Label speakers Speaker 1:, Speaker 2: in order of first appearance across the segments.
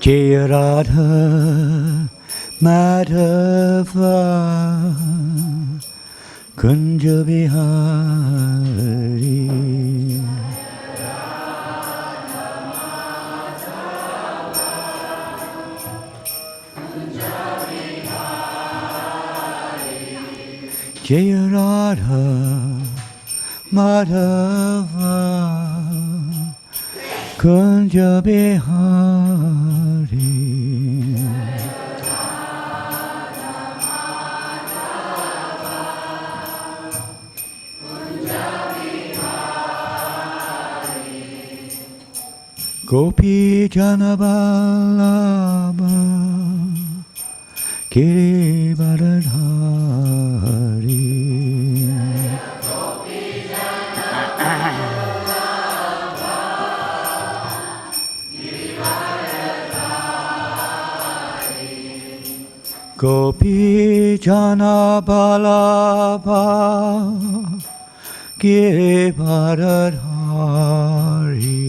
Speaker 1: Jaya Radha Madhava Kunja Bihari Jaya Radha Madhava Kunja Bihari Gopi Janaballabha Girivardhari Gopi Janaballabha Girivardhari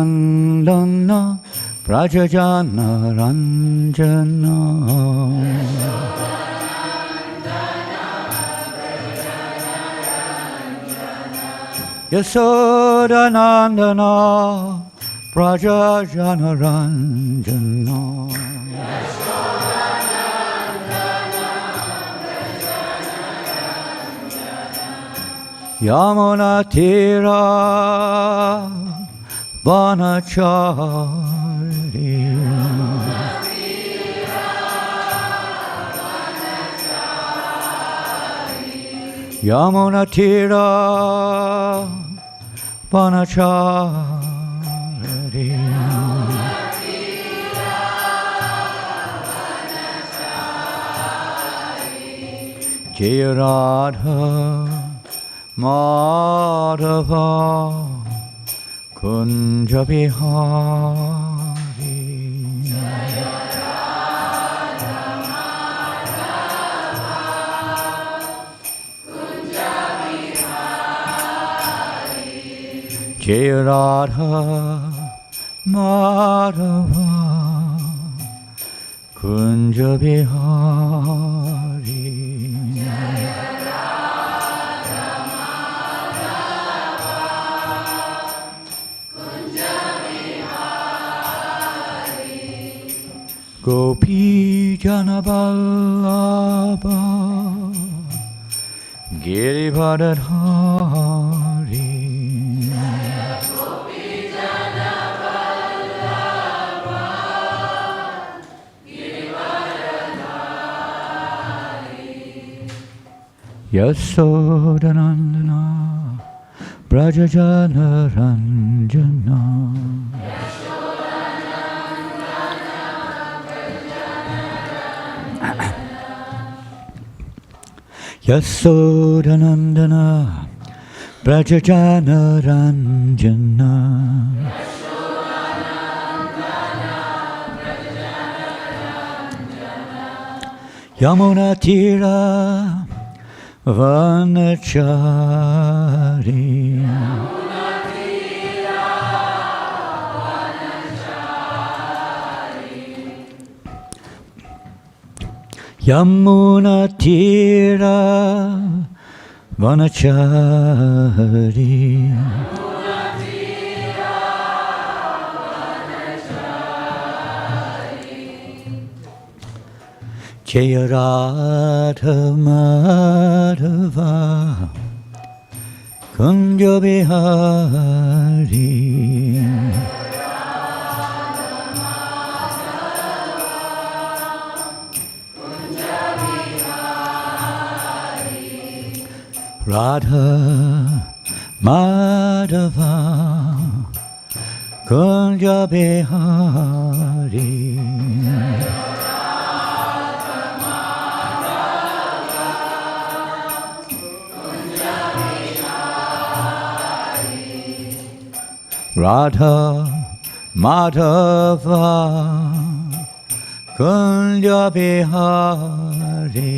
Speaker 1: Yasodanandana Prajajana Ranjana Yasodanandana Prajajana Ranjana Yamuna Tira Vanachari Yamuna Tira Vanachari Jaya Radha Madhava Kunja Bihari Jaya Radha Madhava Kunja Bihari Gopi Janaballabha Girivardhari Gopi Janaballabha Girivardhari Yasodanandana Brajajana Ranjana Yasodanandana Brajajana Ranjana Yamuna Tira Vanachari Yamuna Tira Vanachari Jaya Radha Madhava Kunja Bihari Radha Madhava Kunja Bihari Radha Madhava Kunja Bihari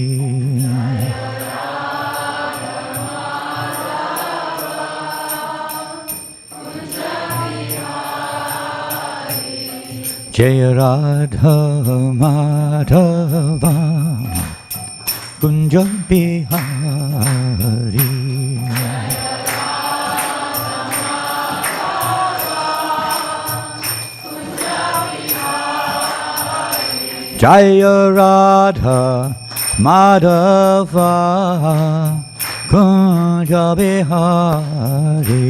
Speaker 1: Jaya Radha Madhava Kunja Bihari Jaya Radha Madhava Kunja Bihari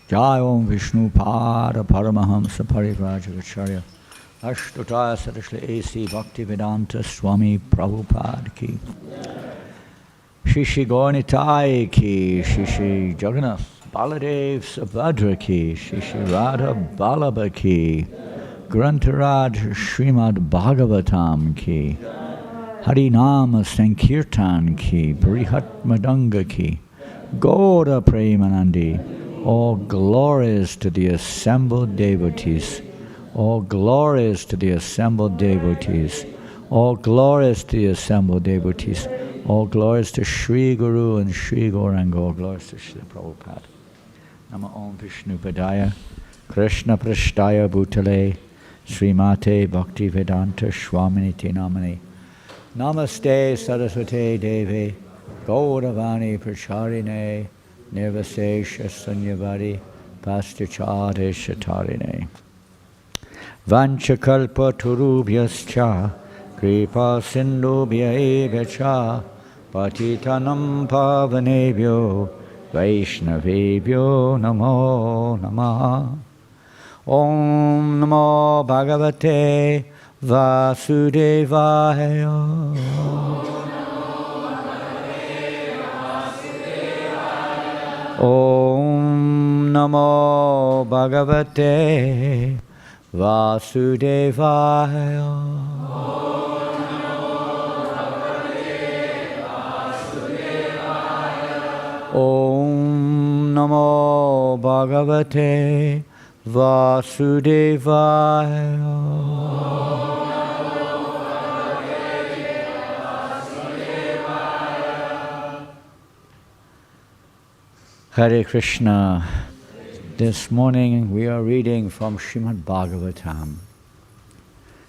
Speaker 1: Jai Om Vishnu Pada Paramahamsa Parivrajacharya Ashtotaya Sarashli A.C. Bhaktivedanta Swami Prabhupada Ki Shishi Gaurnitai Ki Shishi Jagannath Baladev Subhadra Ki Shishi Radha Balaba Ki Grantaraj Śrīmad Bhāgavatam Ki Harinama Sankirtan Ki Brihat Madanga Ki Gaura Premanandi. All glories to the assembled devotees. All glories to the assembled devotees. All glories to the assembled devotees. All glories to Sri Guru and Sri Gauranga. All glories to Sri Prabhupada. Nama Om Vishnu Padaya Krishna Prashtaya Bhutale Srimate Bhaktivedanta Swaminiti Namani Namaste Saraswate Deve Gauravani Pracharine Nirvasesha Sunyavadi Pastachade Shatarine Vanchakalpa Turubhyascha Kripa Sindhubhya Evacha Patitanam Pavanebhyo Vaishnavebhyo Namo Namaha Om Namo Bhagavate Vasudevaya Om Namo Bhagavate Vasudevaya Om Namo Bhagavate Vasudevaya Hare Krishna. This morning we are reading from Śrīmad Bhāgavatam,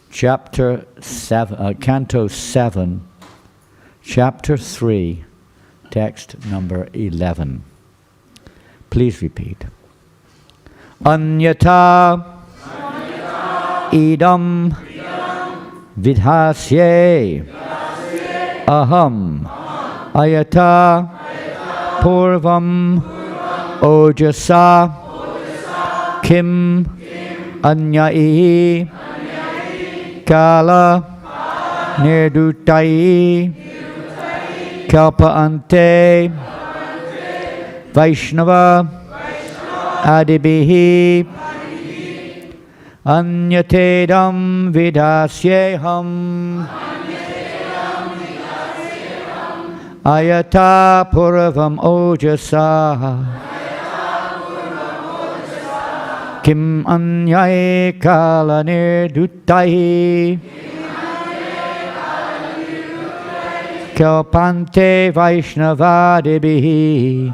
Speaker 1: Chapter 7, Canto 7, Chapter 3, Text number 11. Please repeat. Anyata idam vidhasye aham ayata purvam ojasa kim anyai kala nirdutai kalpaante vaishnava adibhi anyatedam vidasyeham ayata purvam ojasa kim anyai kala nirdutai kalpante vaishnavadibhi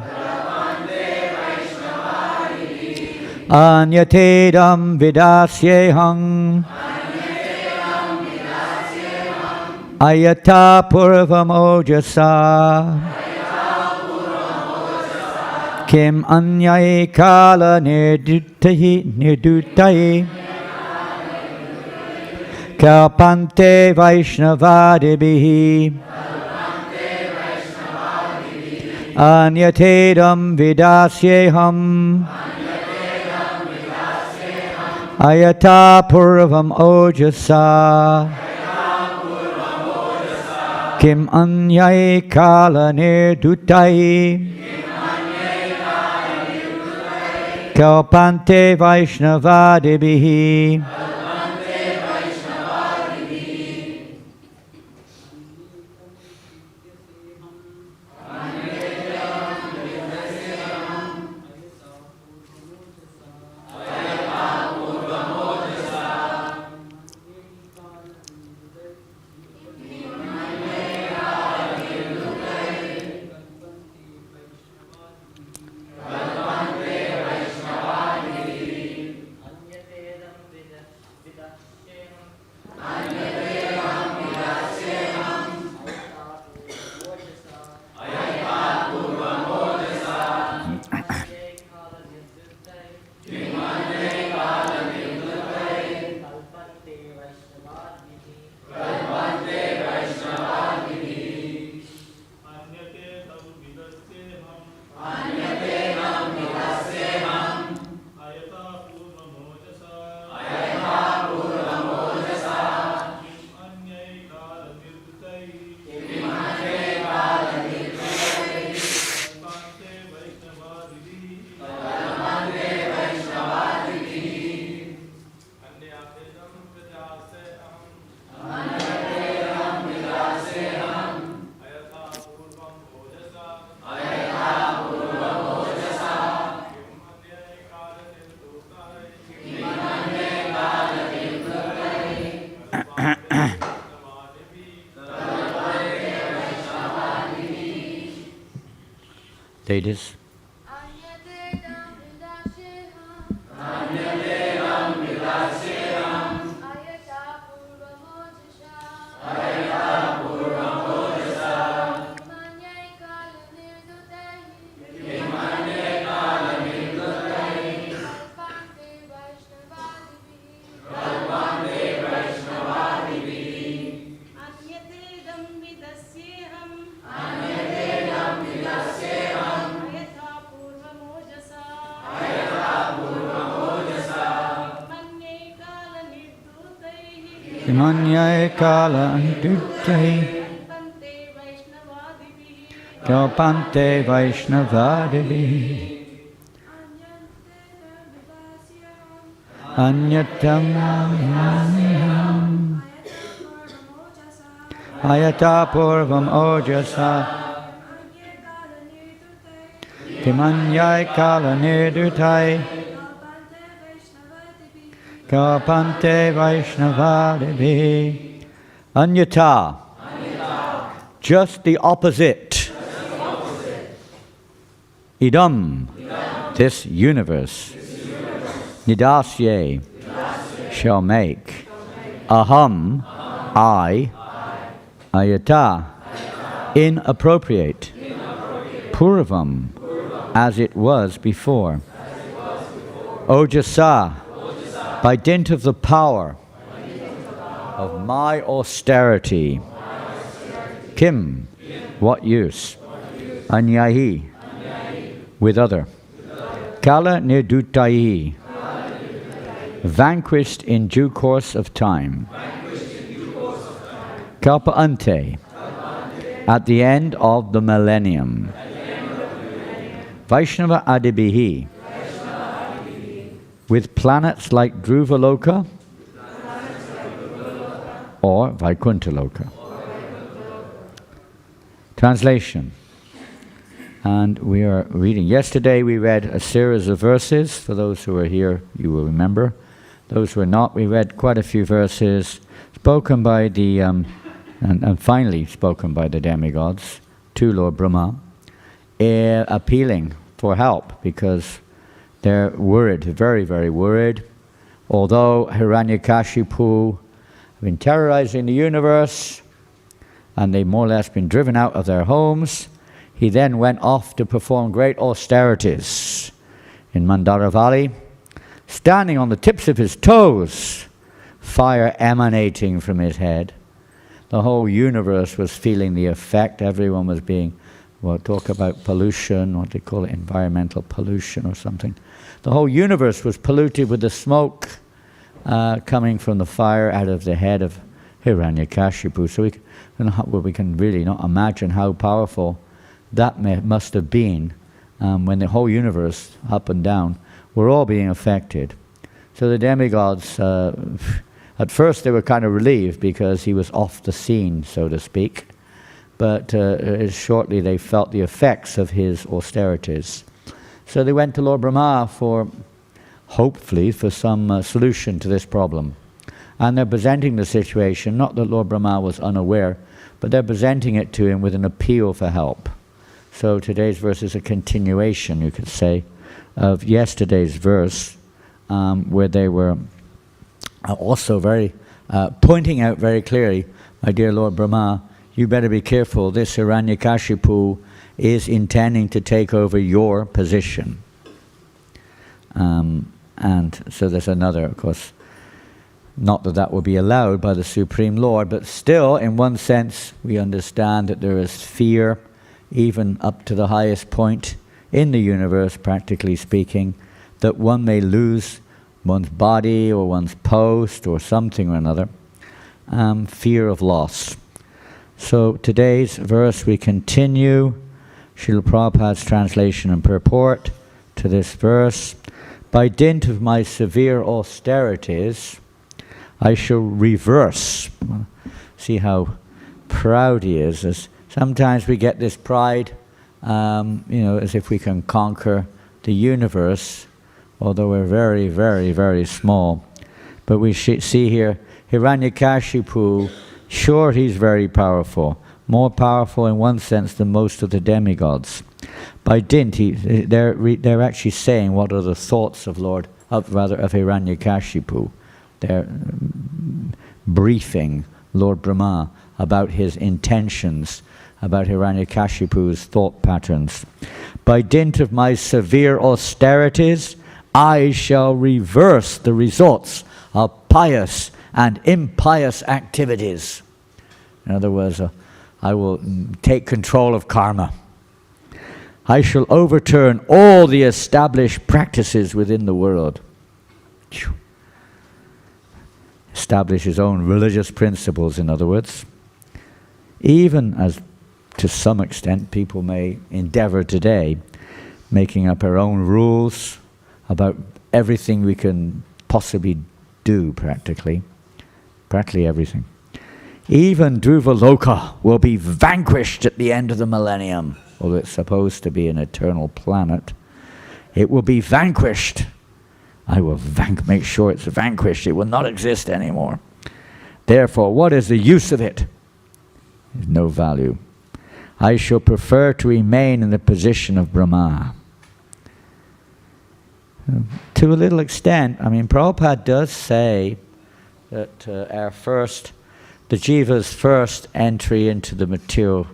Speaker 1: anyatedam vidasyeham ayata purvam ojasa kim anyai kala nirdutai kalpante vaishnavadibhi anyatedam vidasyeham ayata purvam ojasa kim anyai kala nirdutai kalpante vaishnavadibhi Ladies. Manyai kala antutai Kalpante Vaishnavadivi Anyatam Ayata Purvam Ojasa Kimanyai kala nirdutai Kalpante Vaishnavadivi. Anyata. Just the opposite. Idam. This universe. Nidasye. Shall make. Aham. I. Ayata. Inappropriate. Purvam. As it was before. Ojasa. By dint of the power of my austerity. Kim, what use? Anyahi, with other. Kala nirdutai, vanquished in due course of time. Kalpa ante, at the end of the millennium. Vaishnava adibihi, with planets like Dhruvaloka or Vaikuntha-loka. Translation. And we are reading. Yesterday we read a series of verses. For those who are here, you will remember. Those who are not, we read quite a few verses spoken by the, and finally spoken by the demigods to Lord Brahma, appealing for help because they're worried, very, very worried. Although Hiranyakashipu have been terrorizing the universe, and they've more or less been driven out of their homes, he then went off to perform great austerities in Mandara Valley, standing on the tips of his toes, fire emanating from his head. The whole universe was feeling the effect. Everyone was being, well, talk about pollution, what they call it, environmental pollution or something. The whole universe was polluted with the smoke coming from the fire out of the head of Hiranyakashipu. So we can really not imagine how powerful that must have been when the whole universe, up and down, were all being affected. So the demigods, at first they were kind of relieved because he was off the scene, so to speak. But shortly they felt the effects of his austerities. So they went to Lord Brahma for, hopefully, for some solution to this problem. And they're presenting the situation, not that Lord Brahma was unaware, but they're presenting it to him with an appeal for help. So today's verse is a continuation, you could say, of yesterday's verse, where they were also very pointing out very clearly, my dear Lord Brahma, you better be careful, this Hiranyakashipu is intending to take over your position. And so there's another, of course, not that that will be allowed by the Supreme Lord, but still, in one sense, we understand that there is fear, even up to the highest point in the universe, practically speaking, that one may lose one's body or one's post or something or another. Fear of loss. So today's verse we continue Srila Prabhupada's translation and purport to this verse. By dint of my severe austerities, I shall reverse. See how proud he is. As sometimes we get this pride, as if we can conquer the universe, although we're very, very, very small. But we see here, Hiranyakashipu, sure, he's very powerful. More powerful in one sense than most of the demigods. By dint, they're actually saying what are the thoughts of of Hiranyakashipu. They're briefing Lord Brahma about his intentions, about Hiranyakashipu's thought patterns. By dint of my severe austerities, I shall reverse the results of pious and impious activities. In other words, I will take control of karma. I shall overturn all the established practices within the world. Establish his own religious principles, in other words. Even as, to some extent, people may endeavor today, making up our own rules about everything we can possibly do, practically everything. Even Dhruvaloka will be vanquished at the end of the millennium. Although it's supposed to be an eternal planet, it will be vanquished. I will make sure it's vanquished. It will not exist anymore. Therefore, what is the use of it? There's no value. I shall prefer to remain in the position of Brahma. To a little extent, Prabhupada does say that the jiva's first entry into the material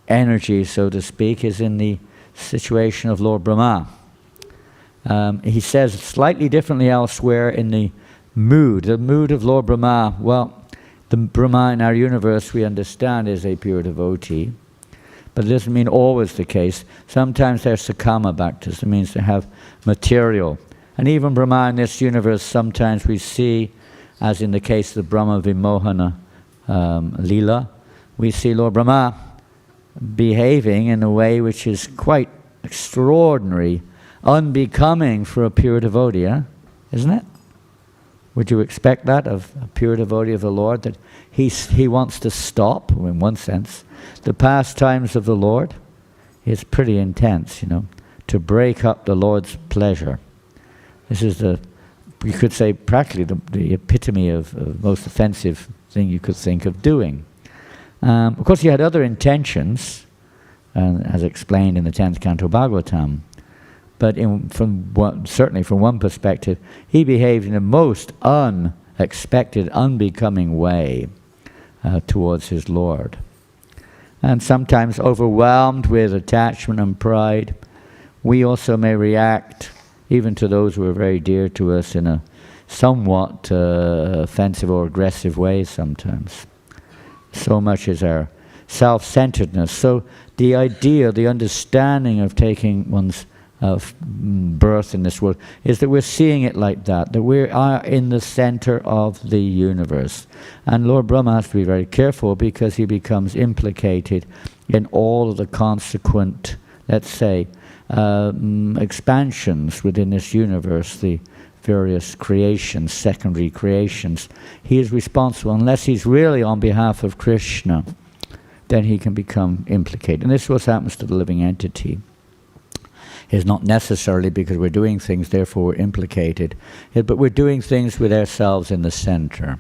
Speaker 1: energy, so to speak, is in the situation of Lord Brahma. He says slightly differently elsewhere in the mood of Lord Brahma. Well, the Brahma in our universe we understand is a pure devotee, but it doesn't mean always the case. Sometimes they're sakama bhaktas, it means they have material. And even Brahma in this universe, sometimes we see, as in the case of the Brahma Vimohana Leela, we see Lord Brahma behaving in a way which is quite extraordinary, unbecoming for a pure devotee, isn't it? Would you expect that of a pure devotee of the Lord, that he wants to stop, in one sense, the pastimes of the Lord? It's pretty intense, to break up the Lord's pleasure. This is you could say, practically the epitome of most offensive thing you could think of doing. Of course, he had other intentions, as explained in the 10th Canto Bhagavatam. But certainly from one perspective, he behaved in a most unexpected, unbecoming way towards his Lord. And sometimes overwhelmed with attachment and pride, we also may react, even to those who are very dear to us, in a somewhat offensive or aggressive way sometimes. So much is our self-centeredness. So the idea, the understanding of taking one's birth in this world is that we're seeing it like that we are in the center of the universe. And Lord Brahma has to be very careful because he becomes implicated in all of the consequent, let's say, expansions within this universe, the various creations, secondary creations. He is responsible. Unless he's really on behalf of Krishna, then he can become implicated. And this is what happens to the living entity. It's not necessarily because we're doing things, therefore we're implicated, but we're doing things with ourselves in the center.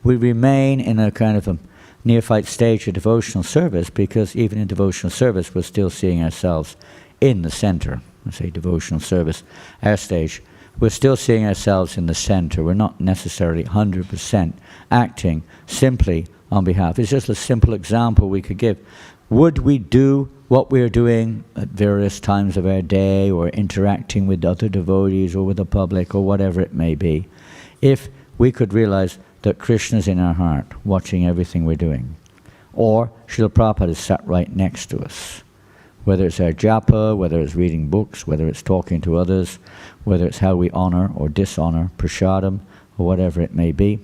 Speaker 1: We remain in a kind of a neophyte stage of devotional service because even in devotional service we're still seeing ourselves in the center. I say devotional service, our stage. We're still seeing ourselves in the center. We're not necessarily 100% acting simply on behalf. It's just a simple example we could give. Would we do what we're doing at various times of our day, or interacting with other devotees or with the public or whatever it may be, if we could realize that Krishna's in our heart, watching everything we're doing? Or Srila Prabhupada is sat right next to us. Whether it's our japa, whether it's reading books, whether it's talking to others, whether it's how we honor or dishonor prasadam, or whatever it may be.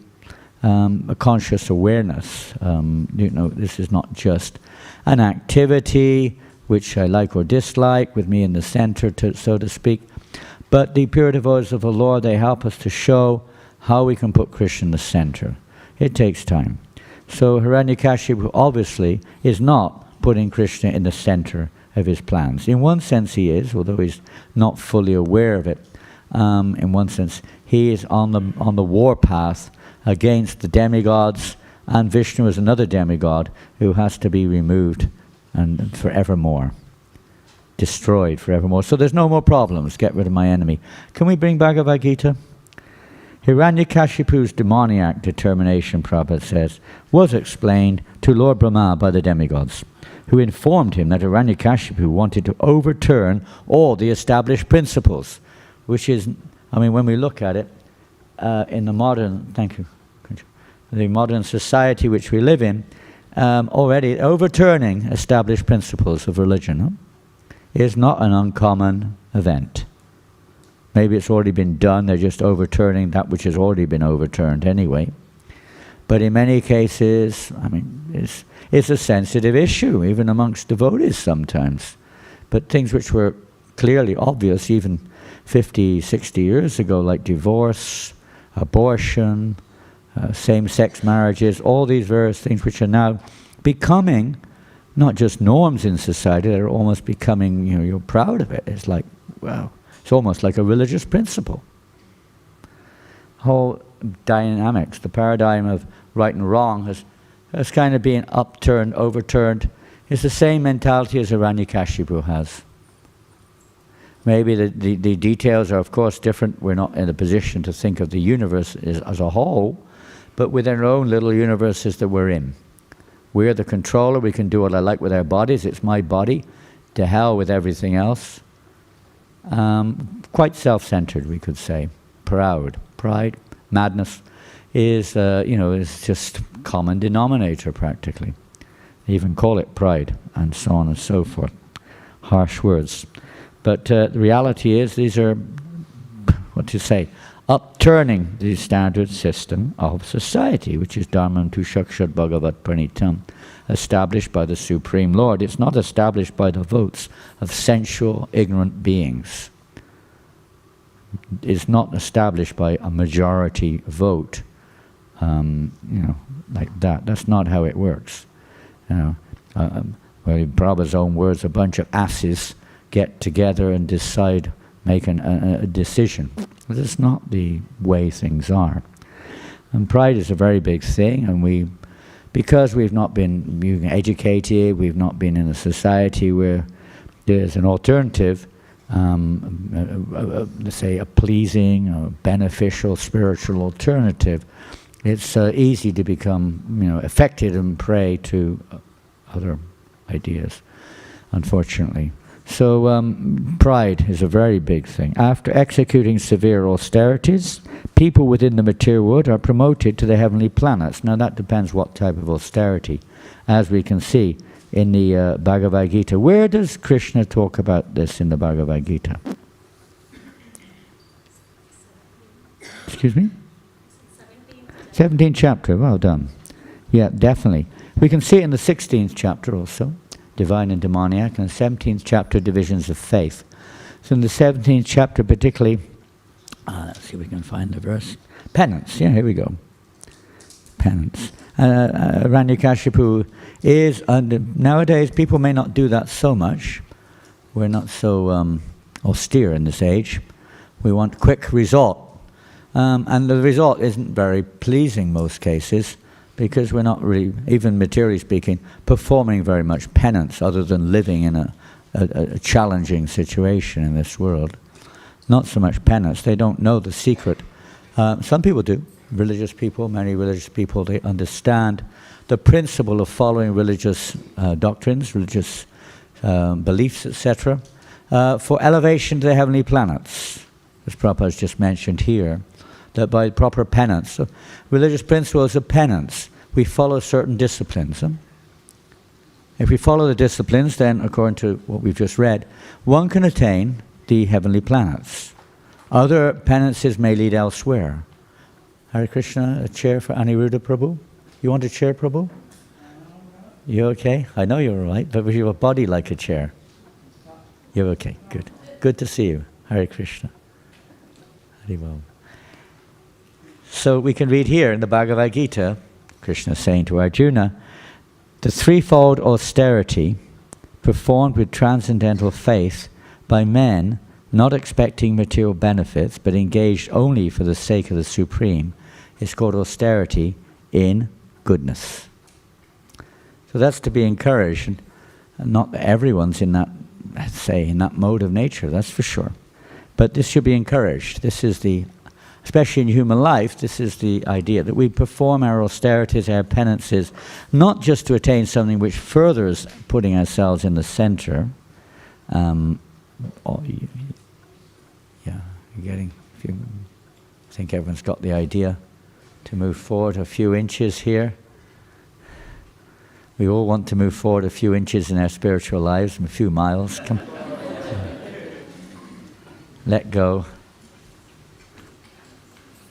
Speaker 1: A conscious awareness. This is not just an activity which I like or dislike, with me in the center, so to speak. But the pure devotees of the Lord, they help us to show how we can put Krishna in the center. It takes time. So Hiranyakashipu obviously is not putting Krishna in the center of his plans. In one sense he is, although he's not fully aware of it. In one sense, he is on the war path against the demigods, and Vishnu is another demigod who has to be removed and forevermore, destroyed forevermore. So there's no more problems. Get rid of my enemy. Can we bring Bhagavad Gita? Hiranyakashipu's demoniac determination, Prabhupada says, was explained to Lord Brahma by the demigods, who informed him that Hiranyakashipu wanted to overturn all the established principles, which is, I mean, when we look at it, in the modern, the modern society which we live in, already overturning established principles of religion is not an uncommon event. Maybe it's already been done, they're just overturning that which has already been overturned anyway. But in many cases, I mean, it's a sensitive issue, even amongst devotees sometimes. But things which were clearly obvious even 50, 60 years ago, like divorce, abortion, same-sex marriages, all these various things which are now becoming not just norms in society, they're almost becoming, you know, you're proud of it. It's like, wow, it's almost like a religious principle. Whole dynamics, the paradigm of right and wrong has kind of been upturned, overturned. It's the same mentality as Hiranyakashipu has. Maybe the details are of course different. We're not in a position to think of the universe as a whole, but within our own little universes that we're in. We're the controller, we can do what I like with our bodies, it's my body, to hell with everything else. Quite self-centered, we could say. Proud. Pride, madness is, is just common denominator practically. They even call it pride, and so on and so forth. Harsh words. But the reality is these are, upturning the standard system of society, which is Dharmam tu Shakshad Bhagavat Pranitam, established by the Supreme Lord. It's not established by the votes of sensual, ignorant beings. It's not established by a majority vote, like that. That's not how it works. Well, in Prabhupada's own words, a bunch of asses get together and decide, make a decision. That's not the way things are. And pride is a very big thing, and because we've not been educated, we've not been in a society where there's an alternative, let's say a pleasing or beneficial spiritual alternative, it's easy to become affected and prey to other ideas, unfortunately. So pride is a very big thing. After executing severe austerities, people within the material world are promoted to the heavenly planets. Now that depends what type of austerity, as we can see in the Bhagavad Gita. Where does Krishna talk about this in the Bhagavad Gita? Excuse me? 17th chapter, well done. Yeah, definitely. We can see it in the 16th chapter also. Divine and demoniac, and the 17th chapter, divisions of faith. So in the 17th chapter particularly, let's see if we can find the verse. Penance, yeah, here we go. Penance. Hiranyakashipu is, nowadays people may not do that so much. We're not so austere in this age. We want quick result. And the result isn't very pleasing most cases, because we're not really, even materially speaking, performing very much penance other than living in a challenging situation in this world. Not so much penance. They don't know the secret. Some people do. Religious people, many religious people, they understand the principle of following religious doctrines, religious beliefs, etc., for elevation to the heavenly planets, as Prabhupada has just mentioned here. That by proper penance, so religious principles of penance, we follow certain disciplines. If we follow the disciplines, then according to what we've just read, one can attain the heavenly planets. Other penances may lead elsewhere. Hare Krishna, a chair for Aniruddha Prabhu? You want a chair, Prabhu? You okay? I know you're all right, but you have a body like a chair. You're okay, good. Good to see you. Hare Krishna. Hare Bhava. So we can read here in the Bhagavad Gita, Krishna saying to Arjuna, the threefold austerity performed with transcendental faith by men not expecting material benefits but engaged only for the sake of the Supreme is called austerity in goodness. So that's to be encouraged, and not everyone's in that, say, in that mode of nature, that's for sure. But this should be encouraged. This is the, especially in human life, this is the idea that we perform our austerities, our penances, not just to attain something which furthers putting ourselves in the center. You're getting, I think everyone's got the idea, to move forward a few inches here. We all want to move forward a few inches in our spiritual lives, a few miles. Come. Let go.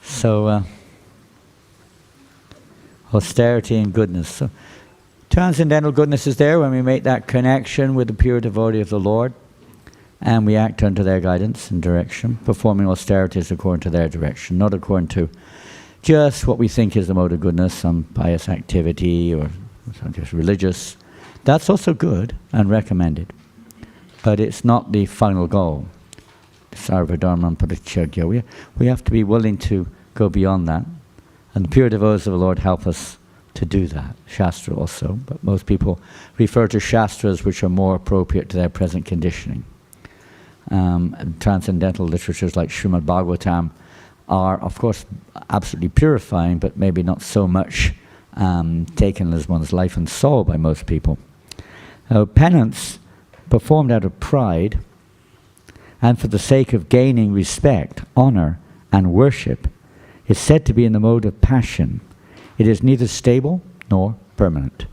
Speaker 1: So, austerity and goodness. So, transcendental goodness is there when we make that connection with the pure devotee of the Lord, and we act under their guidance and direction, performing austerities according to their direction, not according to just what we think is the mode of goodness, some pious activity or some just religious. That's also good and recommended, but it's not the final goal. Sarvadharman parityagya. We have to be willing to go beyond that, and the pure devotees of the Lord help us to do that. Shastra also, but most people refer to Shastras which are more appropriate to their present conditioning. Transcendental literatures like Śrīmad Bhāgavatam are, of course, absolutely purifying, but maybe not so much taken as one's life and soul by most people. Penance performed out of pride and for the sake of gaining respect, honor, and worship is said to be in the mode of passion. It is neither stable nor permanent.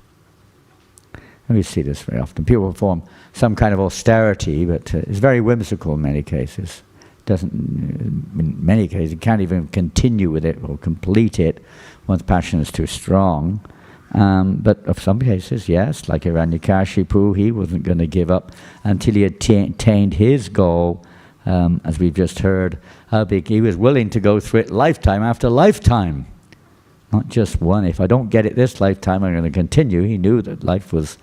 Speaker 1: And we see this very often. People perform some kind of austerity, but it's very whimsical in many cases. In many cases, you can't even continue with it or complete it once passion is too strong. But of some cases, yes, like Hiranyakashipu, he wasn't going to give up until he had attained his goal, as we've just heard. How big he was willing to go through it lifetime after lifetime. Not just one. If I don't get it this lifetime, I'm going to continue. He knew that life was,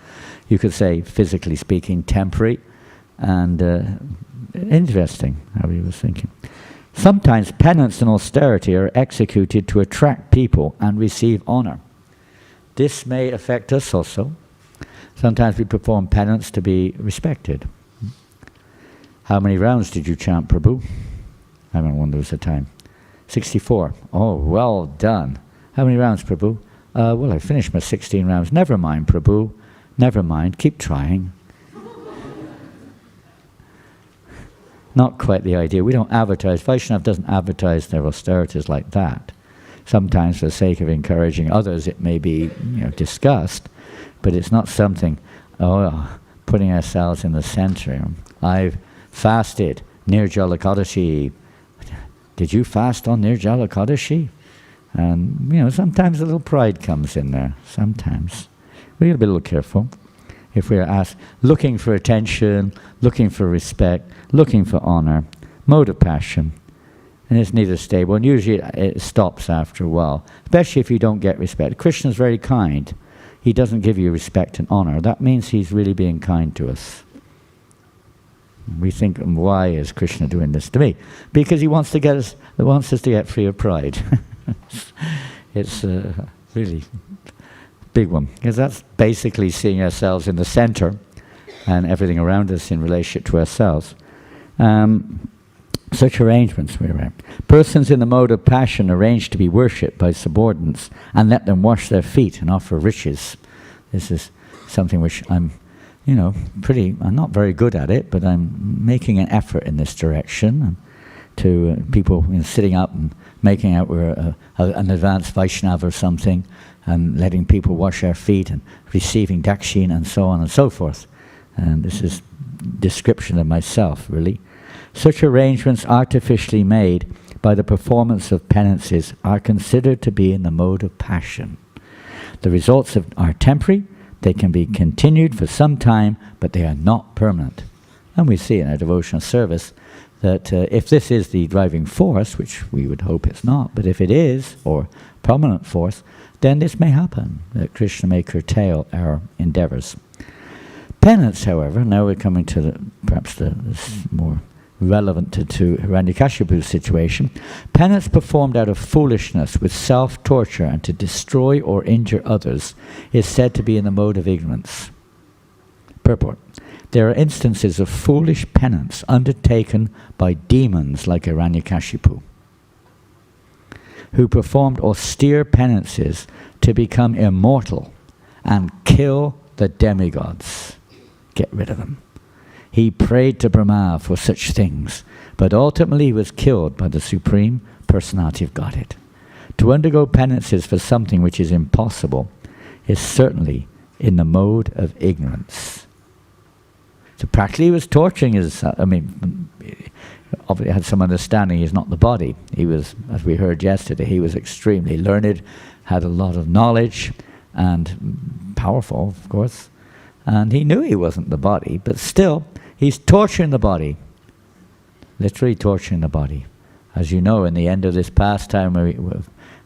Speaker 1: you could say, physically speaking, temporary. And interesting how he was thinking. Sometimes penance and austerity are executed to attract people and receive honor. This may affect us also. Sometimes we perform penance to be respected. How many rounds did you chant, Prabhu? I remember when there was a time. 64. Oh, well done. How many rounds, Prabhu? Well, I finished my 16 rounds. Never mind, Prabhu. Never mind. Keep trying. Not quite the idea. We don't advertise. Vaishnava doesn't advertise their austerities like that. Sometimes for the sake of encouraging others it may be discussed, but it's not something, putting ourselves in the center. I've fasted Nirjala Ekadashi. Did you fast on Nirjala Ekadashi? And sometimes a little pride comes in there. Sometimes. We got to be a little careful. If we're asked, looking for attention, looking for respect, looking for honor, mode of passion, and it's neither stable, and usually it stops after a while, especially if you don't get respect. Krishna's very kind. He doesn't give you respect and honor. That means he's really being kind to us. We think, why is Krishna doing this to me? Because he wants us to get free of pride. It's really big one, because that's basically seeing ourselves in the center and everything around us in relationship to ourselves. Such arrangements, persons in the mode of passion arrange to be worshipped by subordinates and let them wash their feet and offer riches. This is something which I'm not very good at it, but I'm making an effort in this direction. To people sitting up and making out we're an advanced Vaishnava or something, and letting people wash their feet and receiving dakshin and so on and so forth. And this is description of myself, really. Such arrangements artificially made by the performance of penances are considered to be in the mode of passion. The results are temporary. They can be continued for some time, but they are not permanent. And we see in our devotional service that if this is the driving force, which we would hope it's not, but if it is, or prominent force, then this may happen, that Krishna may curtail our endeavors. Penance, however, now we're coming to perhaps the more relevant to Hiranyakashipu's situation. Penance performed out of foolishness with self-torture and to destroy or injure others is said to be in the mode of ignorance. Purport. There are instances of foolish penance undertaken by demons like Hiranyakashipu, who performed austere penances to become immortal and kill the demigods. Get rid of them. He prayed to Brahma for such things, but ultimately he was killed by the Supreme Personality of Godhead. To undergo penances for something which is impossible is certainly in the mode of ignorance. So practically he was torturing his, obviously had some understanding he's not the body. He was, as we heard yesterday, he was extremely learned, had a lot of knowledge, and powerful, of course. And he knew he wasn't the body, but still, he's torturing the body. Literally torturing the body. As you know, in the end of this pastime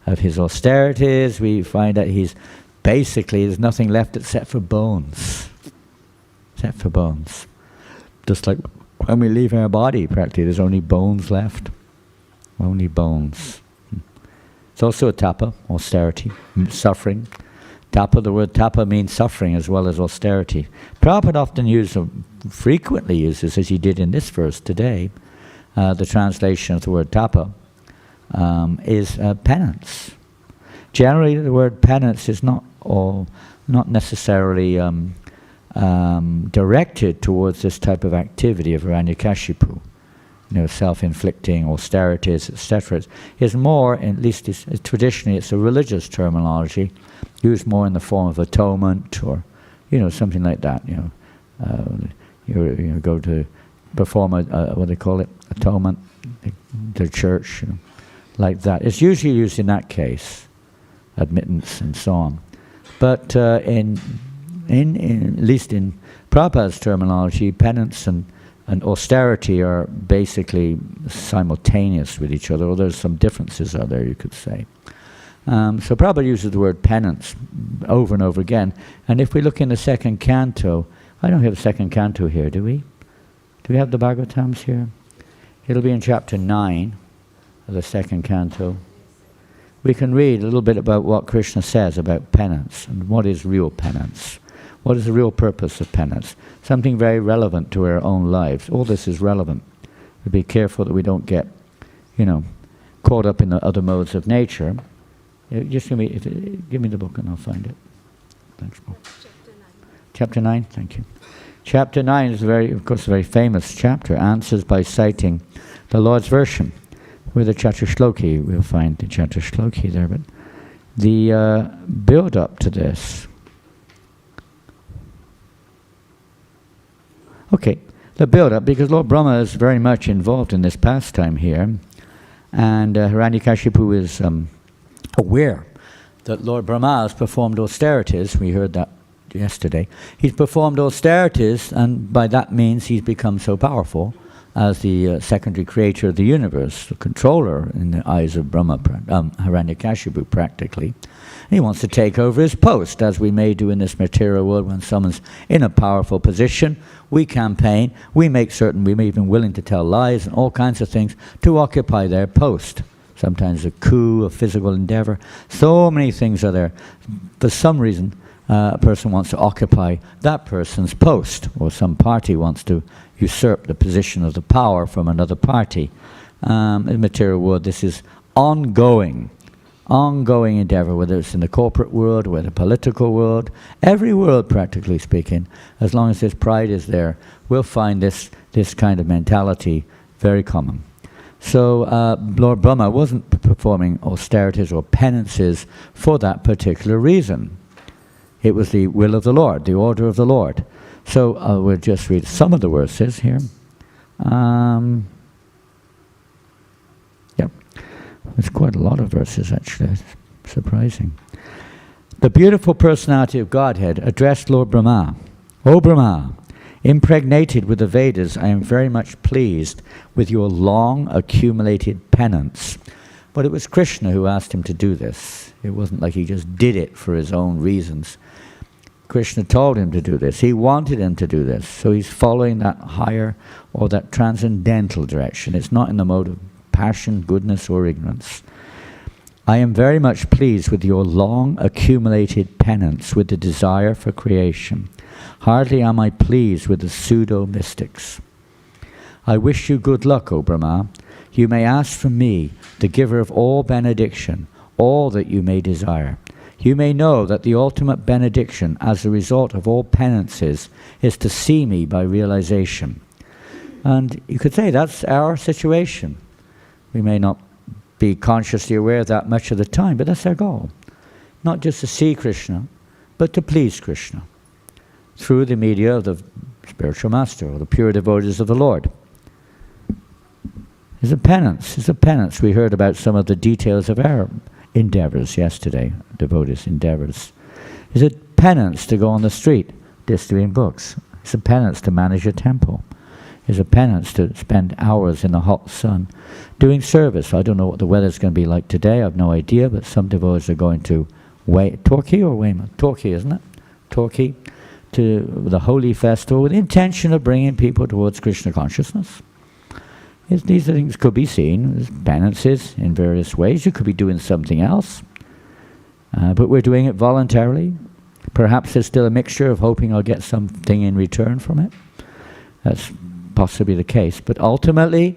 Speaker 1: of his austerities, we find that he's basically, there's nothing left except for bones. Except for bones. Just like when we leave our body, practically, there's only bones left. Only bones. It's also a tapa, austerity, suffering. Tapa, the word tapa means suffering as well as austerity. Prabhupada often frequently uses, as he did in this verse today, the translation of the word tapa is penance. Generally, the word penance is not necessarily directed towards this type of activity of Hiranyakashipu. Self-inflicting austerities, etc. Is more, at least traditionally, it's a religious terminology, used more in the form of atonement or, something like that. You go to perform what they call it, atonement, the church, like that. It's usually used in that case, admittance and so on. But at least in Prabhupada's terminology, penance and austerity are basically simultaneous with each other, or there's some differences out there, you could say. So Prabhupada uses the word penance over and over again. And if we look in the second canto, I don't have the second canto here, do we? Do we have the Bhagavatams here? It'll be in chapter 9 of the second canto. We can read a little bit about what Krishna says about penance and what is real penance. What is the real purpose of penance? Something very relevant to our own lives. All this is relevant. We be careful that we don't get, caught up in the other modes of nature. Just give me the book and I'll find it. Thanks, Paul. Chapter 9, thank you. Chapter 9 is of course, a very famous chapter. Answers by citing the Lord's version. With the Chaturshloki, we'll find the Chaturshloki there. But the build-up to this. Okay, the build-up, because Lord Brahma is very much involved in this pastime here, and Hiranyakashipu is aware that Lord Brahma has performed austerities. We heard that yesterday. He's performed austerities, and by that means he's become so powerful as the secondary creator of the universe, the controller in the eyes of Brahma, Hiranyakashipu practically. And he wants to take over his post, as we may do in this material world when someone's in a powerful position. We campaign, we make certain, we may even be willing to tell lies and all kinds of things to occupy their post. Sometimes a coup, a physical endeavor. So many things are there. For some reason, a person wants to occupy that person's post, or some party wants to usurp the position of the power from another party. In the material world, this is ongoing endeavor, whether it's in the corporate world, or the political world, every world, practically speaking. As long as this pride is there, we'll find this kind of mentality very common. So Lord Brahma wasn't performing austerities or penances for that particular reason. It was the will of the Lord, the order of the Lord. So we'll just read some of the verses here. There's quite a lot of verses, actually. It's surprising. The beautiful personality of Godhead addressed Lord Brahma. O Brahma, Impregnated with the Vedas, I am very much pleased with your long accumulated penance. But it was Krishna who asked him to do this. It wasn't like he just did it for his own reasons. Krishna told him to do this. He wanted him to do this. So he's following that higher or that transcendental direction. It's not in the mode of passion, goodness, or ignorance. I am very much pleased with your long accumulated penance with the desire for creation. Hardly am I pleased with the pseudo-mystics. I wish you good luck, O Brahma. You may ask from me, the giver of all benediction, all that you may desire. You may know that the ultimate benediction as a result of all penances is to see me by realization. And you could say that's our situation. We may not be consciously aware of that much of the time, but that's our goal. Not just to see Krishna, but to please Krishna through the media of the spiritual master or the pure devotees of the Lord. It's a penance. It's a penance. We heard about some of the details of our endeavors yesterday, devotees' endeavors. It's a penance to go on the street distributing books. It's a penance to manage a temple. It's a penance to spend hours in the hot sun doing service. I don't know what the weather's going to be like today. I have no idea, but some devotees are going to Torquay or Weymouth? Torquay, isn't it? Torquay, to the holy festival with the intention of bringing people towards Krishna consciousness. These things could be seen as penances in various ways. You could be doing something else, but we're doing it voluntarily. Perhaps there's still a mixture of hoping I'll get something in return from it. That's possibly the case. But ultimately,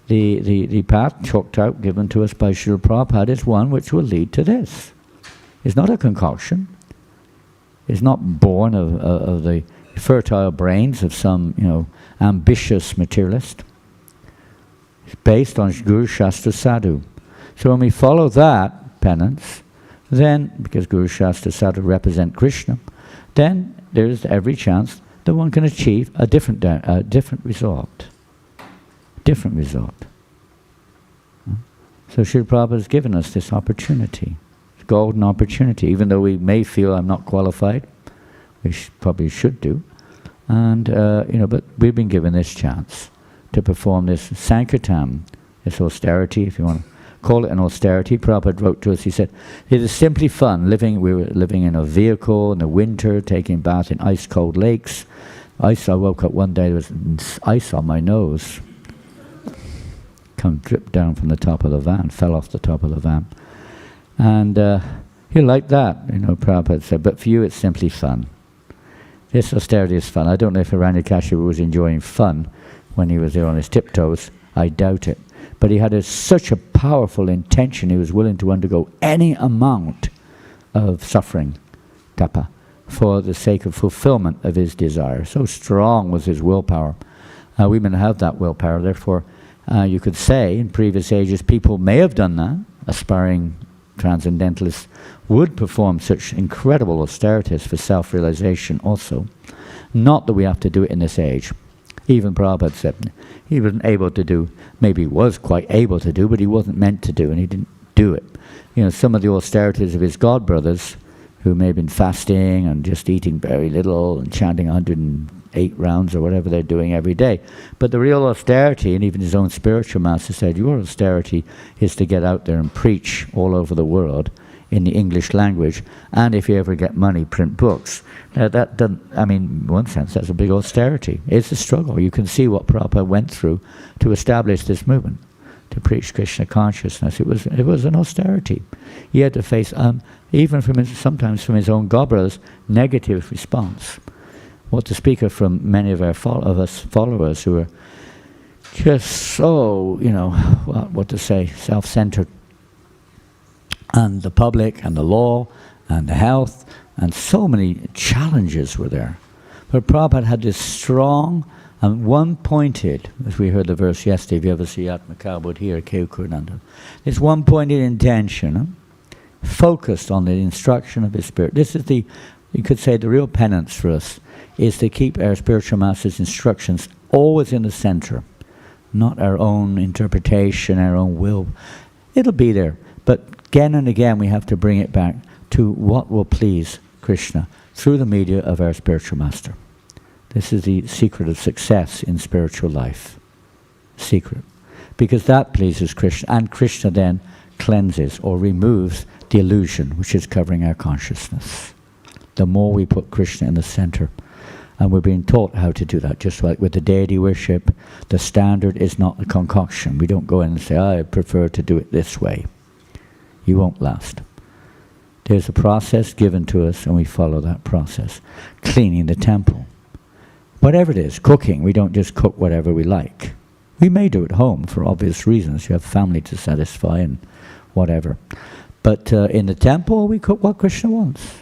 Speaker 1: the path chalked out, given to us by Srila Prabhupada, is one which will lead to this. It's not a concoction. It's not born of the fertile brains of some, ambitious materialist. It's based on Guru Shastra Sadhu. So when we follow that penance, then, because Guru Shastra Sadhu represent Krishna, then there's every chance that one can achieve a different result. Different result. So Srila Prabhupada has given us this opportunity, this golden opportunity, even though we may feel I'm not qualified, we probably should do, and but we've been given this chance to perform this Sankirtan, this austerity, if you want to call it an austerity. Prabhupada wrote to us, he said, it is simply fun we were living in a vehicle in the winter, taking a bath in ice-cold lakes. I woke up one day, there was ice on my nose. Dripped down from the top of the van, fell off the top of the van. And he liked that, Prabhupada said, but for you it's simply fun. This austerity is fun. I don't know if Hiranyakashipu was enjoying fun when he was there on his tiptoes. I doubt it. But he had such a powerful intention, he was willing to undergo any amount of suffering, tapa, for the sake of fulfillment of his desire. So strong was his willpower. Women have that willpower, therefore you could say in previous ages people may have done that. Aspiring transcendentalists would perform such incredible austerities for self-realization also. Not that we have to do it in this age. Even Prabhupada said he wasn't able to do, maybe he was quite able to do, but he wasn't meant to do, and he didn't do it. Some of the austerities of his god brothers, who may have been fasting and just eating very little and chanting 108 rounds or whatever they're doing every day. But the real austerity, and even his own spiritual master said, your austerity is to get out there and preach all over the world in the English language, and if you ever get money, print books. That doesn't, in one sense, that's a big austerity. It's a struggle. You can see what Prabhupada went through to establish this movement, to preach Krishna consciousness. It was an austerity. He had to face, even sometimes from his own god brothers, negative response. What to speak of from many of our followers who are just so, self-centered. And the public, and the law, and the health, and so many challenges were there. But Prabhupada had this strong and one-pointed, as we heard the verse yesterday, if you ever see Atmakabodh here, Keukurananda, this one-pointed intention, focused on the instruction of his spirit. This is you could say the real penance for us, is to keep our spiritual master's instructions always in the center, not our own interpretation, our own will. It'll be there, but again and again we have to bring it back to what will please Krishna through the media of our spiritual master. This is the secret of success in spiritual life. Secret. Because that pleases Krishna, and Krishna then cleanses or removes the illusion which is covering our consciousness. The more we put Krishna in the center, and we're being taught how to do that, just like with the deity worship, the standard is not a concoction. We don't go in and say, I prefer to do it this way. You won't last. There's a process given to us, and we follow that process. Cleaning the temple. Whatever it is, cooking, we don't just cook whatever we like. We may do it at home for obvious reasons. You have family to satisfy and whatever. But in the temple, we cook what Krishna wants.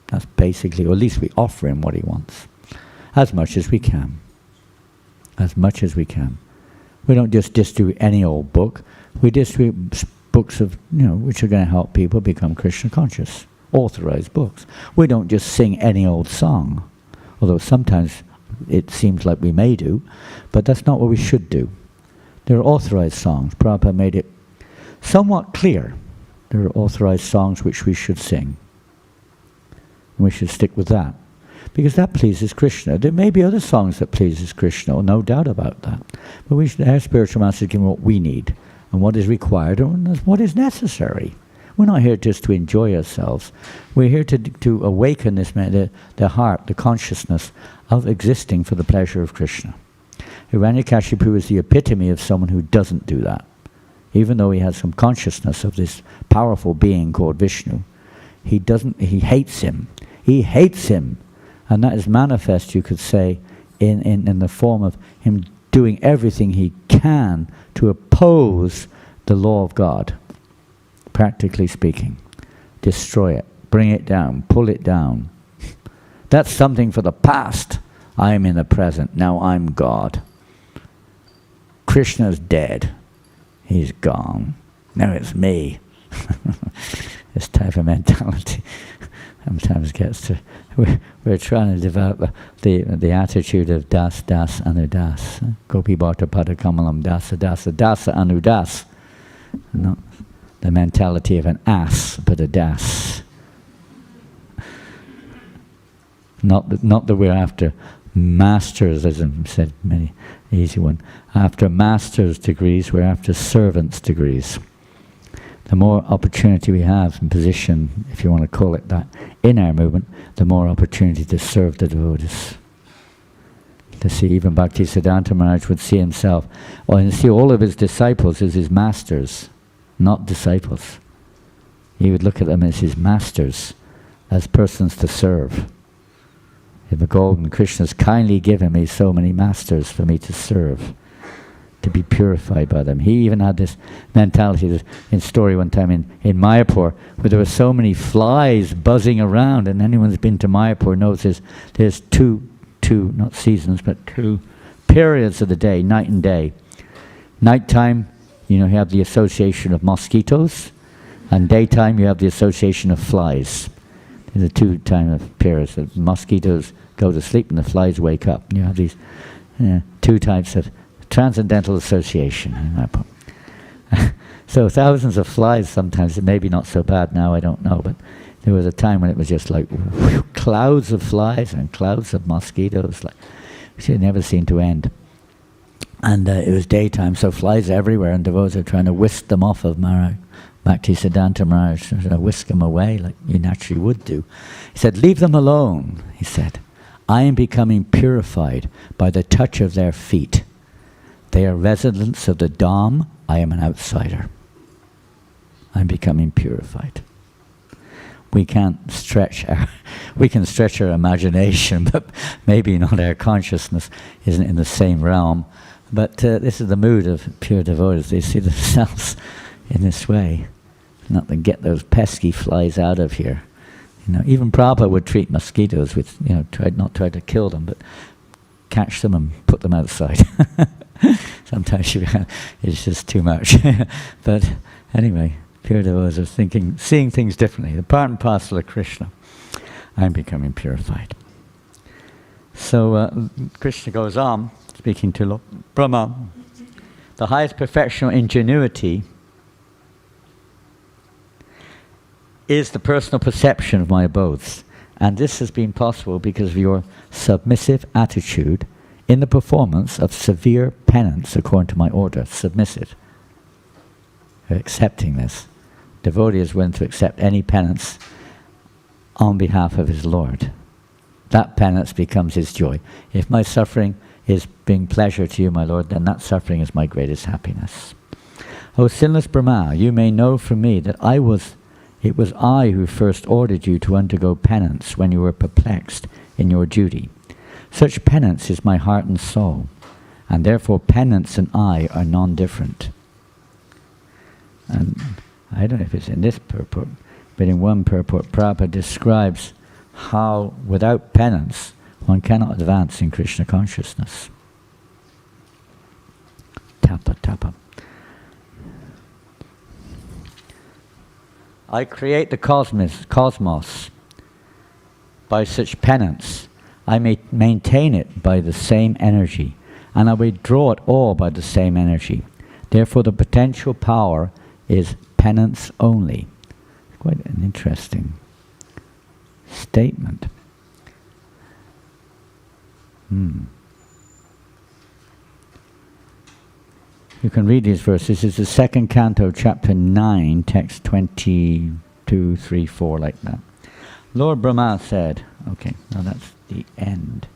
Speaker 1: That's basically, or at least we offer him what he wants. As much as we can. As much as we can. We don't just distribute any old book. We distribute books of, which are going to help people become Krishna conscious. Authorized books. We don't just sing any old song. Although sometimes it seems like we may do, but that's not what we should do. There are authorized songs. Prabhupada made it somewhat clear. There are authorized songs which we should sing. And we should stick with that. Because that pleases Krishna. There may be other songs that pleases Krishna, no doubt about that. But we should, our spiritual masters give what we need, and what is required, and what is necessary. We're not here just to enjoy ourselves. We're here to awaken this the heart, the consciousness of existing for the pleasure of Krishna. Hiranyakashipu is the epitome of someone who doesn't do that. Even though he has some consciousness of this powerful being called Vishnu, he hates him. He hates him. And that is manifest, you could say, in the form of him doing everything he can to oppose the law of God. Practically speaking. Destroy it. Bring it down. Pull it down. That's something for the past. I am in the present. Now I'm God. Krishna's dead. He's gone. Now it's me. This type of mentality sometimes gets to... We're trying to develop the attitude of das, das, anudas. Gopi bharta pada kamalam dasa, dasa, dasa, anudas. Not the mentality of an ass, but a das. Not that we're after masters, as I said, many easy one. After master's degrees, we're after servant's degrees. The more opportunity we have and position, if you want to call it that, in our movement, the more opportunity to serve the devotees. To see, even Bhaktivedanta Maharaj would see himself, and see all of his disciples as his masters, not disciples. He would look at them as his masters, as persons to serve. If a golden Krishna's kindly given me so many masters for me to serve, to be purified by them. He even had this mentality in story one time in Mayapur, where there were so many flies buzzing around, and anyone who's been to Mayapur knows there's two, not seasons, but two periods of the day, night and day. Nighttime, you have the association of mosquitoes, and daytime you have the association of flies. There's a two time of periods. The mosquitoes go to sleep and the flies wake up. You have these two types of transcendental association. So thousands of flies sometimes, maybe not so bad now, I don't know, but there was a time when it was just like clouds of flies and clouds of mosquitoes, which never seemed to end. And it was daytime, so flies everywhere, and devotees are trying to whisk them off of Maharaj. Bhaktisiddhanta Maharaj, whisk them away like you naturally would do. He said, leave them alone, he said. I am becoming purified by the touch of their feet. They are residents of the Dham. I am an outsider. I'm becoming purified. We can't stretch we can stretch our imagination, but maybe not our consciousness isn't in the same realm. But this is the mood of pure devotees. They see themselves in this way. Not to get those pesky flies out of here. Even Prabhupada would treat mosquitoes with, try to kill them, but catch them and put them outside. Sometimes it's just too much. But anyway, pure devotees are seeing things differently. The part and parcel of Krishna. I'm becoming purified. So Krishna goes on, speaking to Brahma. The highest perfection of ingenuity is the personal perception of my abodes, And this has been possible because of your submissive attitude in the performance of severe penance according to my order. Submissive. Accepting this. Devotee is willing to accept any penance on behalf of his Lord. That penance becomes his joy. If my suffering is bring pleasure to you, my Lord, then that suffering is my greatest happiness. O sinless Brahma, you may know from me that it was I who first ordered you to undergo penance when you were perplexed in your duty. Such penance is my heart and soul, and therefore penance and I are non-different. And I don't know if it's in this purport, but in one purport, Prabhupada describes how without penance one cannot advance in Krishna consciousness. Tapa, tapa. I create the cosmos by such penance. I may maintain it by the same energy, and I withdraw it all by the same energy. Therefore the potential power is penance only. Quite an interesting statement. You can read these verses. It's the second canto, chapter 9, text 22, 3, 4, like that. Lord Brahma said, okay, now that's the end.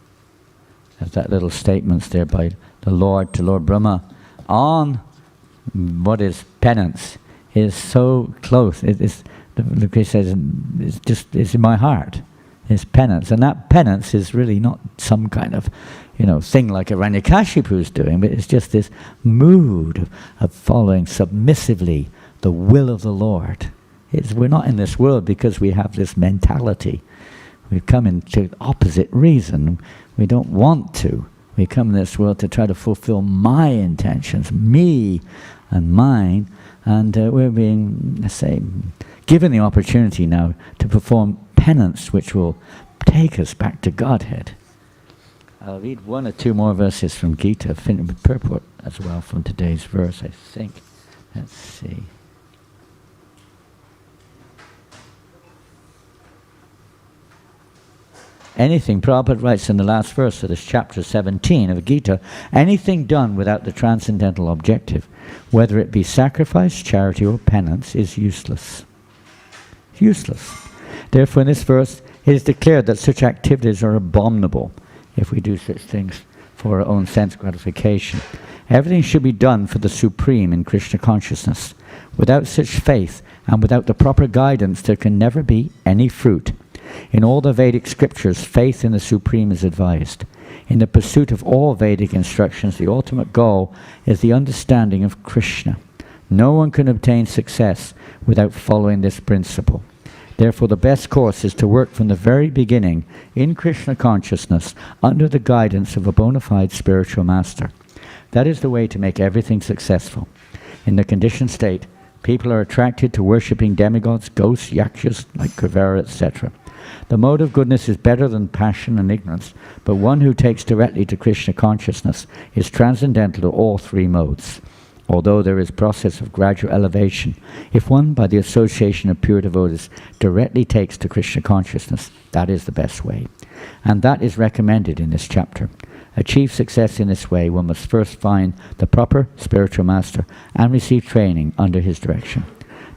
Speaker 1: There's that little statements there by the Lord to Lord Brahma on what is penance is so close. It is, the Krishna says, it's in my heart. It's penance. And that penance is really not some kind of, thing like Hiranyakashipu is doing, but it's just this mood of following submissively the will of the Lord. We're not in this world because we have this mentality. We've come into opposite reason. We don't want to. We come in this world to try to fulfill my intentions, me and mine, and we're being, let's say, given the opportunity now to perform penance which will take us back to Godhead. I'll read one or two more verses from Gita, purport as well from today's verse, I think. Let's see. Anything, Prabhupada writes in the last verse of this chapter 17 of Gita, anything done without the transcendental objective, whether it be sacrifice, charity, or penance, is useless. Useless. Therefore, in this verse, it is declared that such activities are abominable if we do such things for our own sense gratification. Everything should be done for the Supreme in Krishna consciousness. Without such faith and without the proper guidance, there can never be any fruit. In all the Vedic scriptures, faith in the Supreme is advised. In the pursuit of all Vedic instructions, the ultimate goal is the understanding of Krishna. No one can obtain success without following this principle. Therefore, the best course is to work from the very beginning in Krishna consciousness under the guidance of a bona fide spiritual master. That is the way to make everything successful. In the conditioned state, people are attracted to worshipping demigods, ghosts, yakshas, like Kuvera, etc. The mode of goodness is better than passion and ignorance, but one who takes directly to Krishna consciousness is transcendental to all three modes. Although there is process of gradual elevation, if one, by the association of pure devotees, directly takes to Krishna consciousness, that is the best way. And that is recommended in this chapter. Achieve success in this way, one must first find the proper spiritual master and receive training under his direction.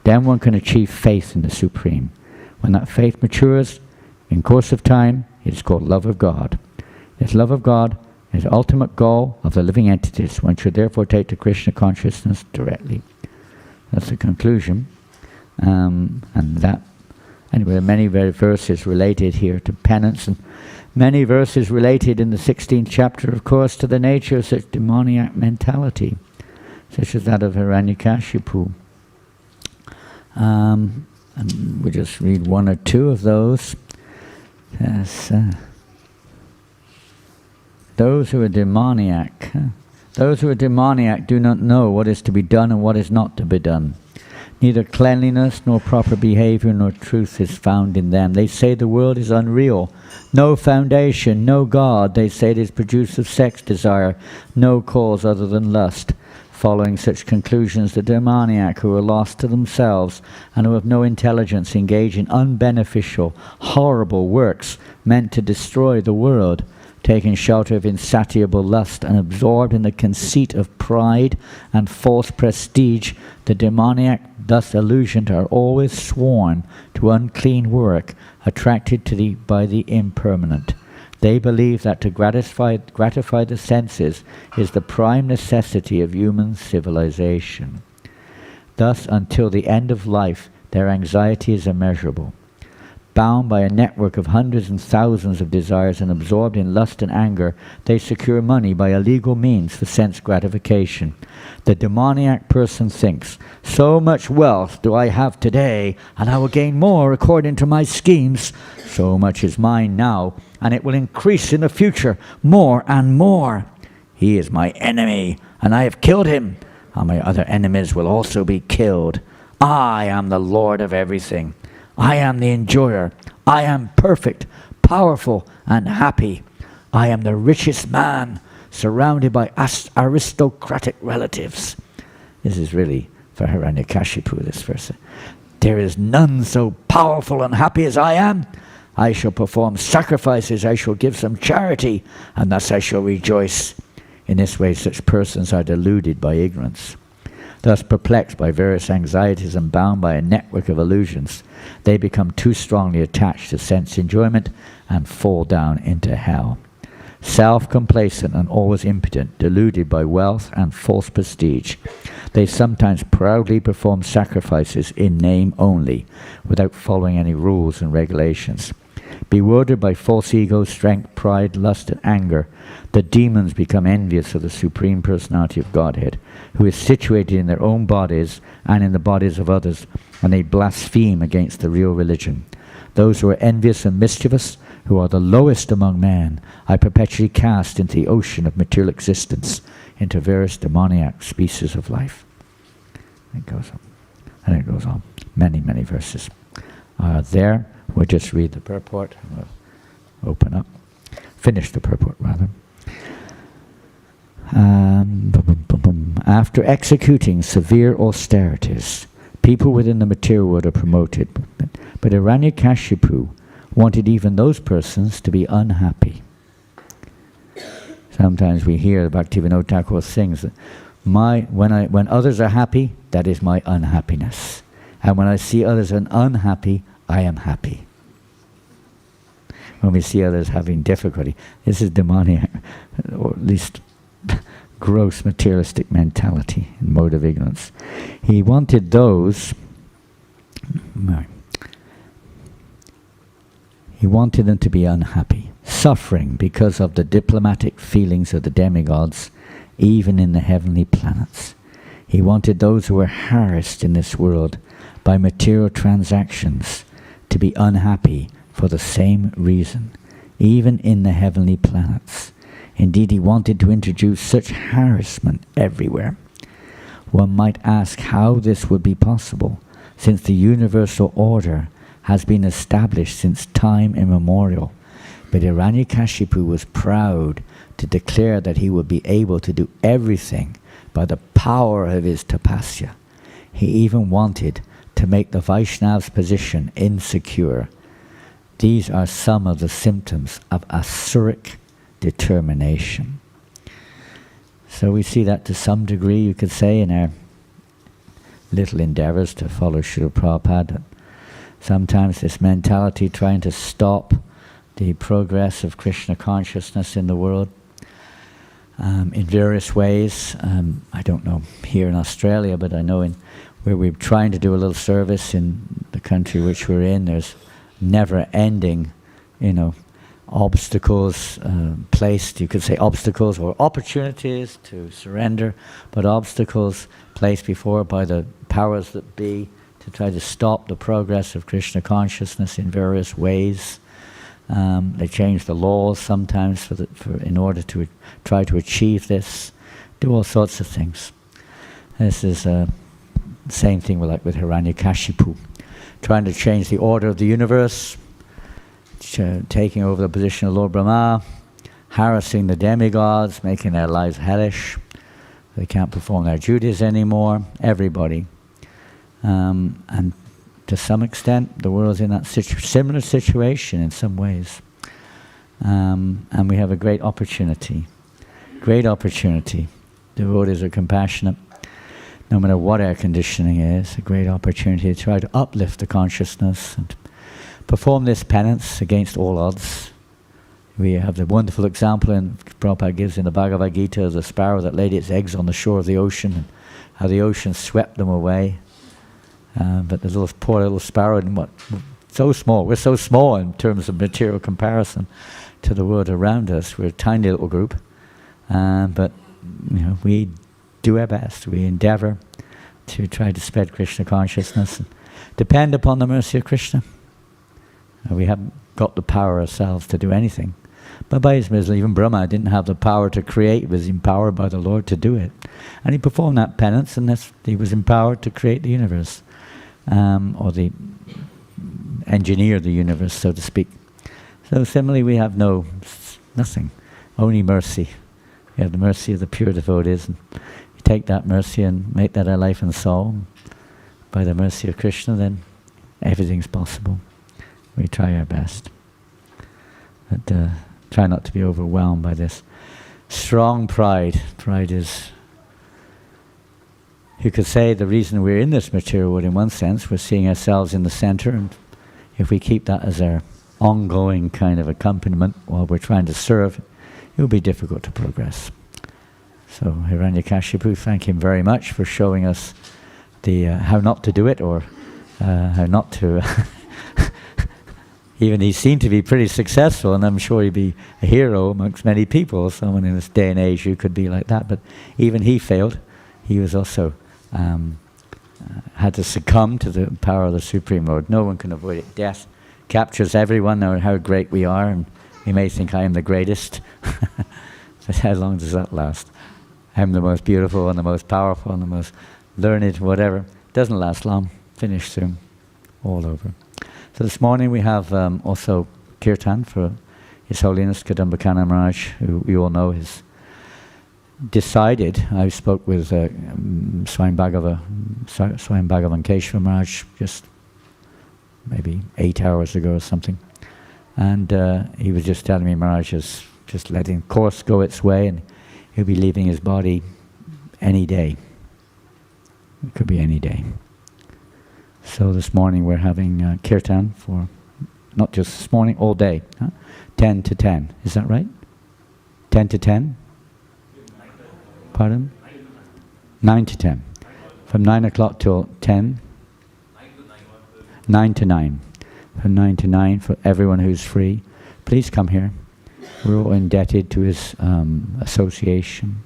Speaker 1: Then one can achieve faith in the Supreme. When that faith matures, in course of time, it is called love of God. This love of God is the ultimate goal of the living entities. One should therefore take to Krishna consciousness directly. That's the conclusion. And that, anyway, there are many verses related here to penance, and many verses related in the 16th chapter, of course, to the nature of such demoniac mentality, such as that of Hiranyakashipu. And we'll just read one or two of those. Yes, those who are demoniac do not know what is to be done and what is not to be done. Neither cleanliness nor proper behavior nor truth is found in them. They say the world is unreal, no foundation, no God. They say it is produced of sex desire, no cause other than lust. Following such conclusions, the demoniac who are lost to themselves and who have no intelligence engage in unbeneficial, horrible works meant to destroy the world, taking shelter of insatiable lust and absorbed in the conceit of pride and false prestige. The demoniac, thus illusioned, are always sworn to unclean work, attracted to by the impermanent. They believe that to gratify the senses is the prime necessity of human civilization. Thus, until the end of life, their anxiety is immeasurable. Bound by a network of hundreds and thousands of desires and absorbed in lust and anger, they secure money by illegal means for sense gratification. The demoniac person thinks, "So much wealth do I have today, and I will gain more according to my schemes. So much is mine now, and it will increase in the future more and more. He is my enemy, and I have killed him, and my other enemies will also be killed. I am the Lord of everything. I am the enjoyer. I am perfect, powerful, and happy. I am the richest man, surrounded by aristocratic relatives." This is really for Hiranyakashipu, this verse. "There is none so powerful and happy as I am. I shall perform sacrifices, I shall give some charity, and thus I shall rejoice." In this way, such persons are deluded by ignorance. Thus, perplexed by various anxieties and bound by a network of illusions, they become too strongly attached to sense enjoyment and fall down into hell. Self-complacent and always impotent, deluded by wealth and false prestige, they sometimes proudly perform sacrifices in name only, without following any rules and regulations. Bewildered by false ego, strength, pride, lust, and anger, the demons become envious of the Supreme Personality of Godhead, who is situated in their own bodies and in the bodies of others, and they blaspheme against the real religion. Those who are envious and mischievous, who are the lowest among men, I perpetually cast into the ocean of material existence, into various demoniac species of life. It goes on. And it goes on. Many, many verses. There, we'll just read the purport. We'll open up. Finish the purport, rather. After executing severe austerities, people within the material world are promoted. But Hiranyakashipu wanted even those persons to be unhappy. Sometimes we hear Bhaktivedanta Thakur sings that when others are happy, that is my unhappiness. And when I see others unhappy, I am happy. When we see others having difficulty, this is demoniac, or at least gross materialistic mentality and mode of ignorance. He wanted those, he wanted them to be unhappy, suffering because of the diplomatic feelings of the demigods, even in the heavenly planets. He wanted those who were harassed in this world by material transactions to be unhappy for the same reason, even in the heavenly planets. Indeed, he wanted to introduce such harassment everywhere. One might ask how this would be possible, since the universal order has been established since time immemorial. But Hiranyakashipu was proud to declare that he would be able to do everything by the power of his tapasya. He even wanted to make the Vaishnav's position insecure. These are some of the symptoms of asuric determination. So we see that to some degree, you could say, in our little endeavors to follow Srila Prabhupada. Sometimes this mentality trying to stop the progress of Krishna consciousness in the world in various ways. I don't know here in Australia, but I know where we're trying to do a little service in the country which we're in, there's never-ending, obstacles placed, you could say obstacles or opportunities to surrender, but obstacles placed before by the powers that be to try to stop the progress of Krishna consciousness in various ways. They change the laws sometimes in order to try to achieve this, do all sorts of things. This is the same thing with Hiranyakashipu, trying to change the order of the universe, taking over the position of Lord Brahma, harassing the demigods, making their lives hellish, They can't perform their duties anymore. Everybody. And to some extent, the world is in that similar situation in some ways. And we have a great opportunity. Great opportunity. Devotees are compassionate. No matter what our conditioning is, a great opportunity to try to uplift the consciousness and perform this penance against all odds. We have the wonderful example Prabhupada gives in the Bhagavad Gita of the sparrow that laid its eggs on the shore of the ocean, and how the ocean swept them away. But the poor little sparrow, so small. We're so small in terms of material comparison to the world around us. We're a tiny little group, but we do our best. We endeavor to try to spread Krishna consciousness and depend upon the mercy of Krishna. We haven't got the power ourselves to do anything. But by his mercy, even Brahma didn't have the power to create. He was empowered by the Lord to do it. And he performed that penance, and he was empowered to create the universe, or the engineer the universe, so to speak. So similarly, we have nothing, only mercy. We have the mercy of the pure devotees, and we take that mercy and make that our life and soul. By the mercy of Krishna, then everything's possible. We try our best. But try not to be overwhelmed by this strong pride. Pride is, you could say, the reason we're in this material world. In one sense, we're seeing ourselves in the center, and if we keep that as our ongoing kind of accompaniment while we're trying to serve, it will be difficult to progress. So Hiranyakashipu, thank him very much for showing us the how not to do it, or how not to even he seemed to be pretty successful, and I'm sure he'd be a hero amongst many people. Someone in this day and age who could be like that, but even he failed. He was also had to succumb to the power of the Supreme Lord. No one can avoid it. Death captures everyone, no matter how great we are, and we may think I am the greatest. But how long does that last? I'm the most beautiful and the most powerful and the most learned, whatever. It doesn't last long. Finish soon. All over. So this morning we have also Kirtan for His Holiness Kadambakana Maharaj, who we all know has decided. I spoke with Swami Bhagavan Keshava Maharaj just maybe 8 hours ago or something. And he was just telling me Maharaj is just letting the course go its way, and he'll be leaving his body any day. It could be any day. So this morning we're having Kirtan for, not just this morning, all day. 10 to 10, is that right? 10 to 10? Pardon? 9 to 10. From 9 o'clock till 10? 9 to 9. From 9 to 9 for everyone who's free. Please come here. We're all indebted to his association.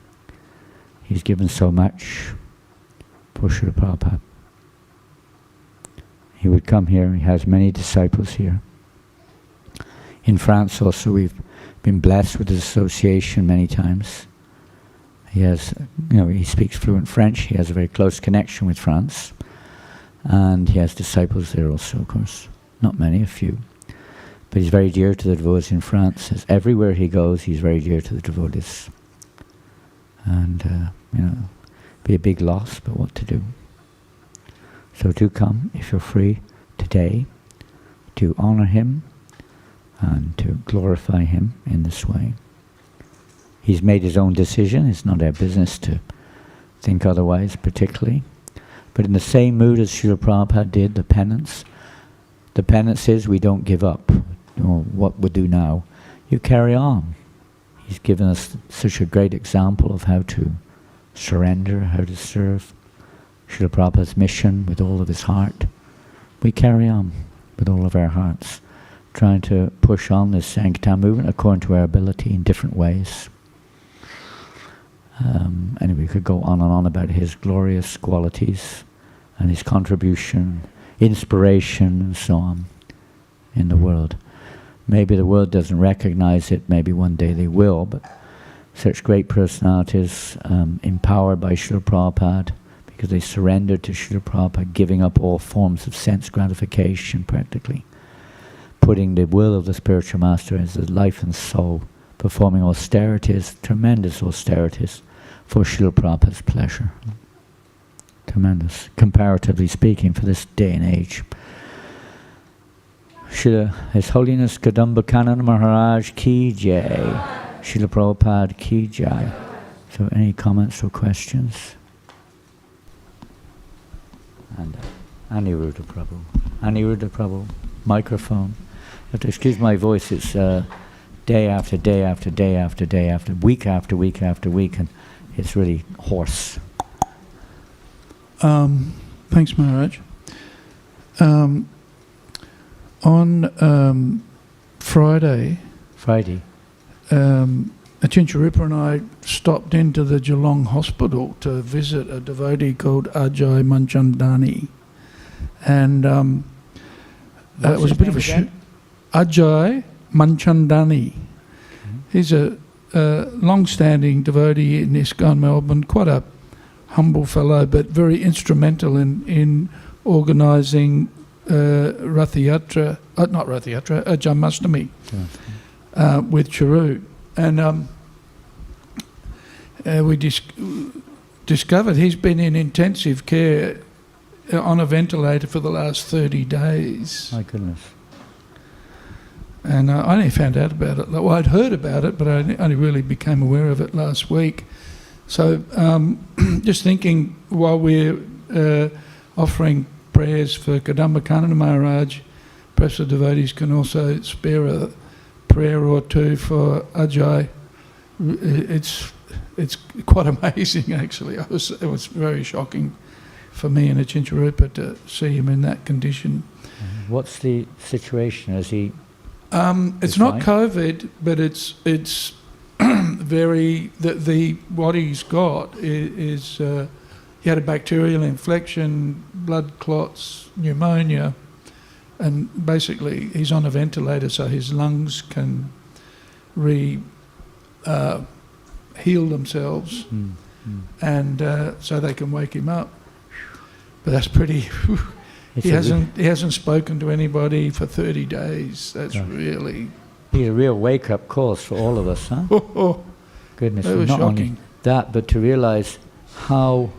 Speaker 1: He's given so much for Srila Prabhupada. He would come here. He has many disciples here. In France also, we've been blessed with his association many times. He has, he speaks fluent French. He has a very close connection with France. And he has disciples there also, of course. Not many, a few. But he's very dear to the devotees in France. As everywhere he goes, he's very dear to the devotees. And, be a big loss, but what to do? So do come, if you're free, today, to honor him and to glorify him in this way. He's made his own decision. It's not our business to think otherwise, particularly. But in the same mood as Srila Prabhupada did, the penance is we don't give up. Or what we do now, you carry on. He's given us such a great example of how to surrender, how to serve Srila Prabhupada's mission with all of his heart. We carry on with all of our hearts, trying to push on this Sankirtan movement according to our ability in different ways. And we could go on and on about his glorious qualities and his contribution, inspiration, and so on in the world. Maybe the world doesn't recognize it, maybe one day they will, but such great personalities empowered by Srila Prabhupada, because they surrendered to Srila Prabhupada, giving up all forms of sense gratification practically, putting the will of the spiritual master as the life and soul, performing austerities, tremendous austerities, for Srila Prabhupada's pleasure. Tremendous, comparatively speaking, for this day and age. His Holiness Kadamba Maharaj Ki Jai. Srila Prabhupada Ki Jai. So any comments or questions? And Aniruddha Prabhu. Aniruddha Prabhu, microphone. You have to excuse my voice, it's day after day after day after day after week after week after week, and it's really hoarse.
Speaker 2: Thanks, Maharaj. On Friday, Achincha Rupa and I stopped into the Geelong hospital to visit a devotee called Ajay Manchandani. And it was a bit of a shoot. Ajay Manchandani. He's a long-standing devotee in ISKCON Melbourne, quite a humble fellow, but very instrumental in organising Janmashtami with Charu. And we discovered he's been in intensive care on a ventilator for the last 30 days.
Speaker 1: My goodness.
Speaker 2: And I only found out about it. Well, I'd heard about it, but I only really became aware of it last week. So just thinking, while we're offering prayers for Kadamba Kanana Maharaj, perhaps the devotees can also spare a prayer or two for Ajay. It's quite amazing, actually. It was very shocking for me and Achincha Rupa to see him in that condition.
Speaker 1: What's the situation? Is he?
Speaker 2: It's not COVID, but it's very what he's got is he had a bacterial infection, blood clots, pneumonia, and basically he's on a ventilator so his lungs can heal themselves, and so they can wake him up. But that's pretty. He hasn't spoken to anybody for 30 days. That's really.
Speaker 1: He's a real wake-up call for all of us, huh? Goodness,
Speaker 2: that was
Speaker 1: not
Speaker 2: shocking.
Speaker 1: Only that, but to realize how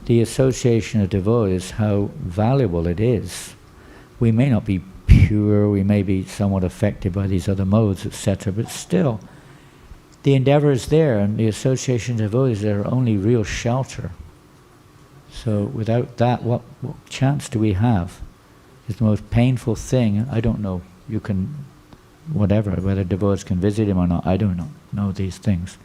Speaker 1: the association of devotees, how valuable it is. We may not be pure, we may be somewhat affected by these other modes, etc., but still, the endeavor is there, and the association of devotees is our only real shelter. So without that, what chance do we have? It's the most painful thing. I don't know, you can, whether devotees can visit him or not, I don't know these things.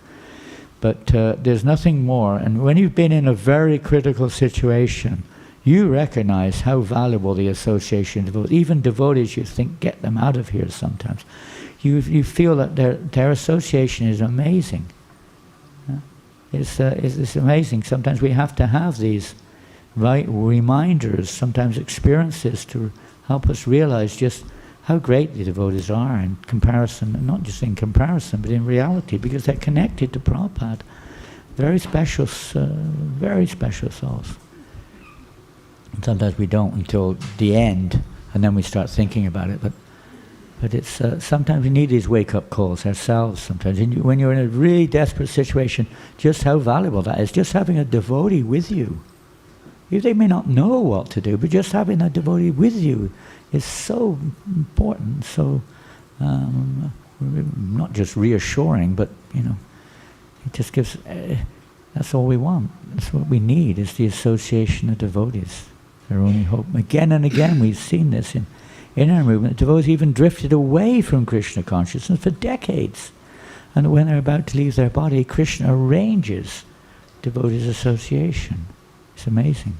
Speaker 1: But there's nothing more, and when you've been in a very critical situation, you recognize how valuable the association of devotees, even devotees you think get them out of here sometimes. You feel that their association is amazing. It's amazing. Sometimes we have to have these reminders, sometimes experiences to help us realize just how great the devotees are in comparison, and not just in comparison, but in reality, because they're connected to Prabhupada. Very special souls. And sometimes we don't until the end, and then we start thinking about it. But it's sometimes we need these wake-up calls ourselves. Sometimes when you're in a really desperate situation, just how valuable that is. Just having a devotee with you. They may not know what to do, but just having a devotee with you is so important. So not just reassuring, but it just gives. That's all we want. That's what we need. Is the association of devotees. Their only hope. Again and again, we've seen this in our movement. Devotees even drifted away from Krishna consciousness for decades, and when they're about to leave their body, Krishna arranges devotees' association. It's amazing.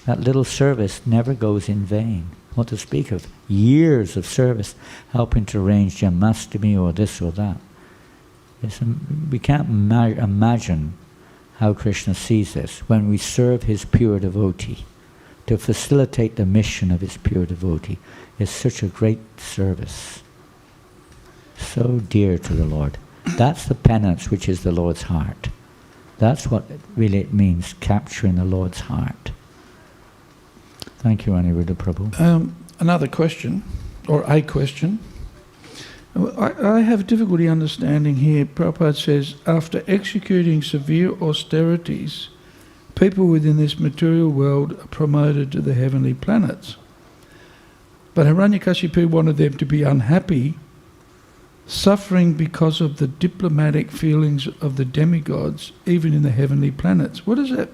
Speaker 1: That little service never goes in vain. What to speak of years of service helping to arrange Janmashtami or this or that. We can't imagine how Krishna sees this when we serve his pure devotee. To facilitate the mission of his pure devotee is such a great service. So dear to the Lord. That's the penance which is the Lord's heart. That's what really it means, capturing the Lord's heart. Thank you, Aniruddha Prabhu.
Speaker 2: Another question, or a question. I have difficulty understanding here. Prabhupada says, after executing severe austerities, people within this material world are promoted to the heavenly planets. But Hiranyakashipu wanted them to be unhappy, suffering because of the diplomatic feelings of the demigods, even in the heavenly planets. What is that?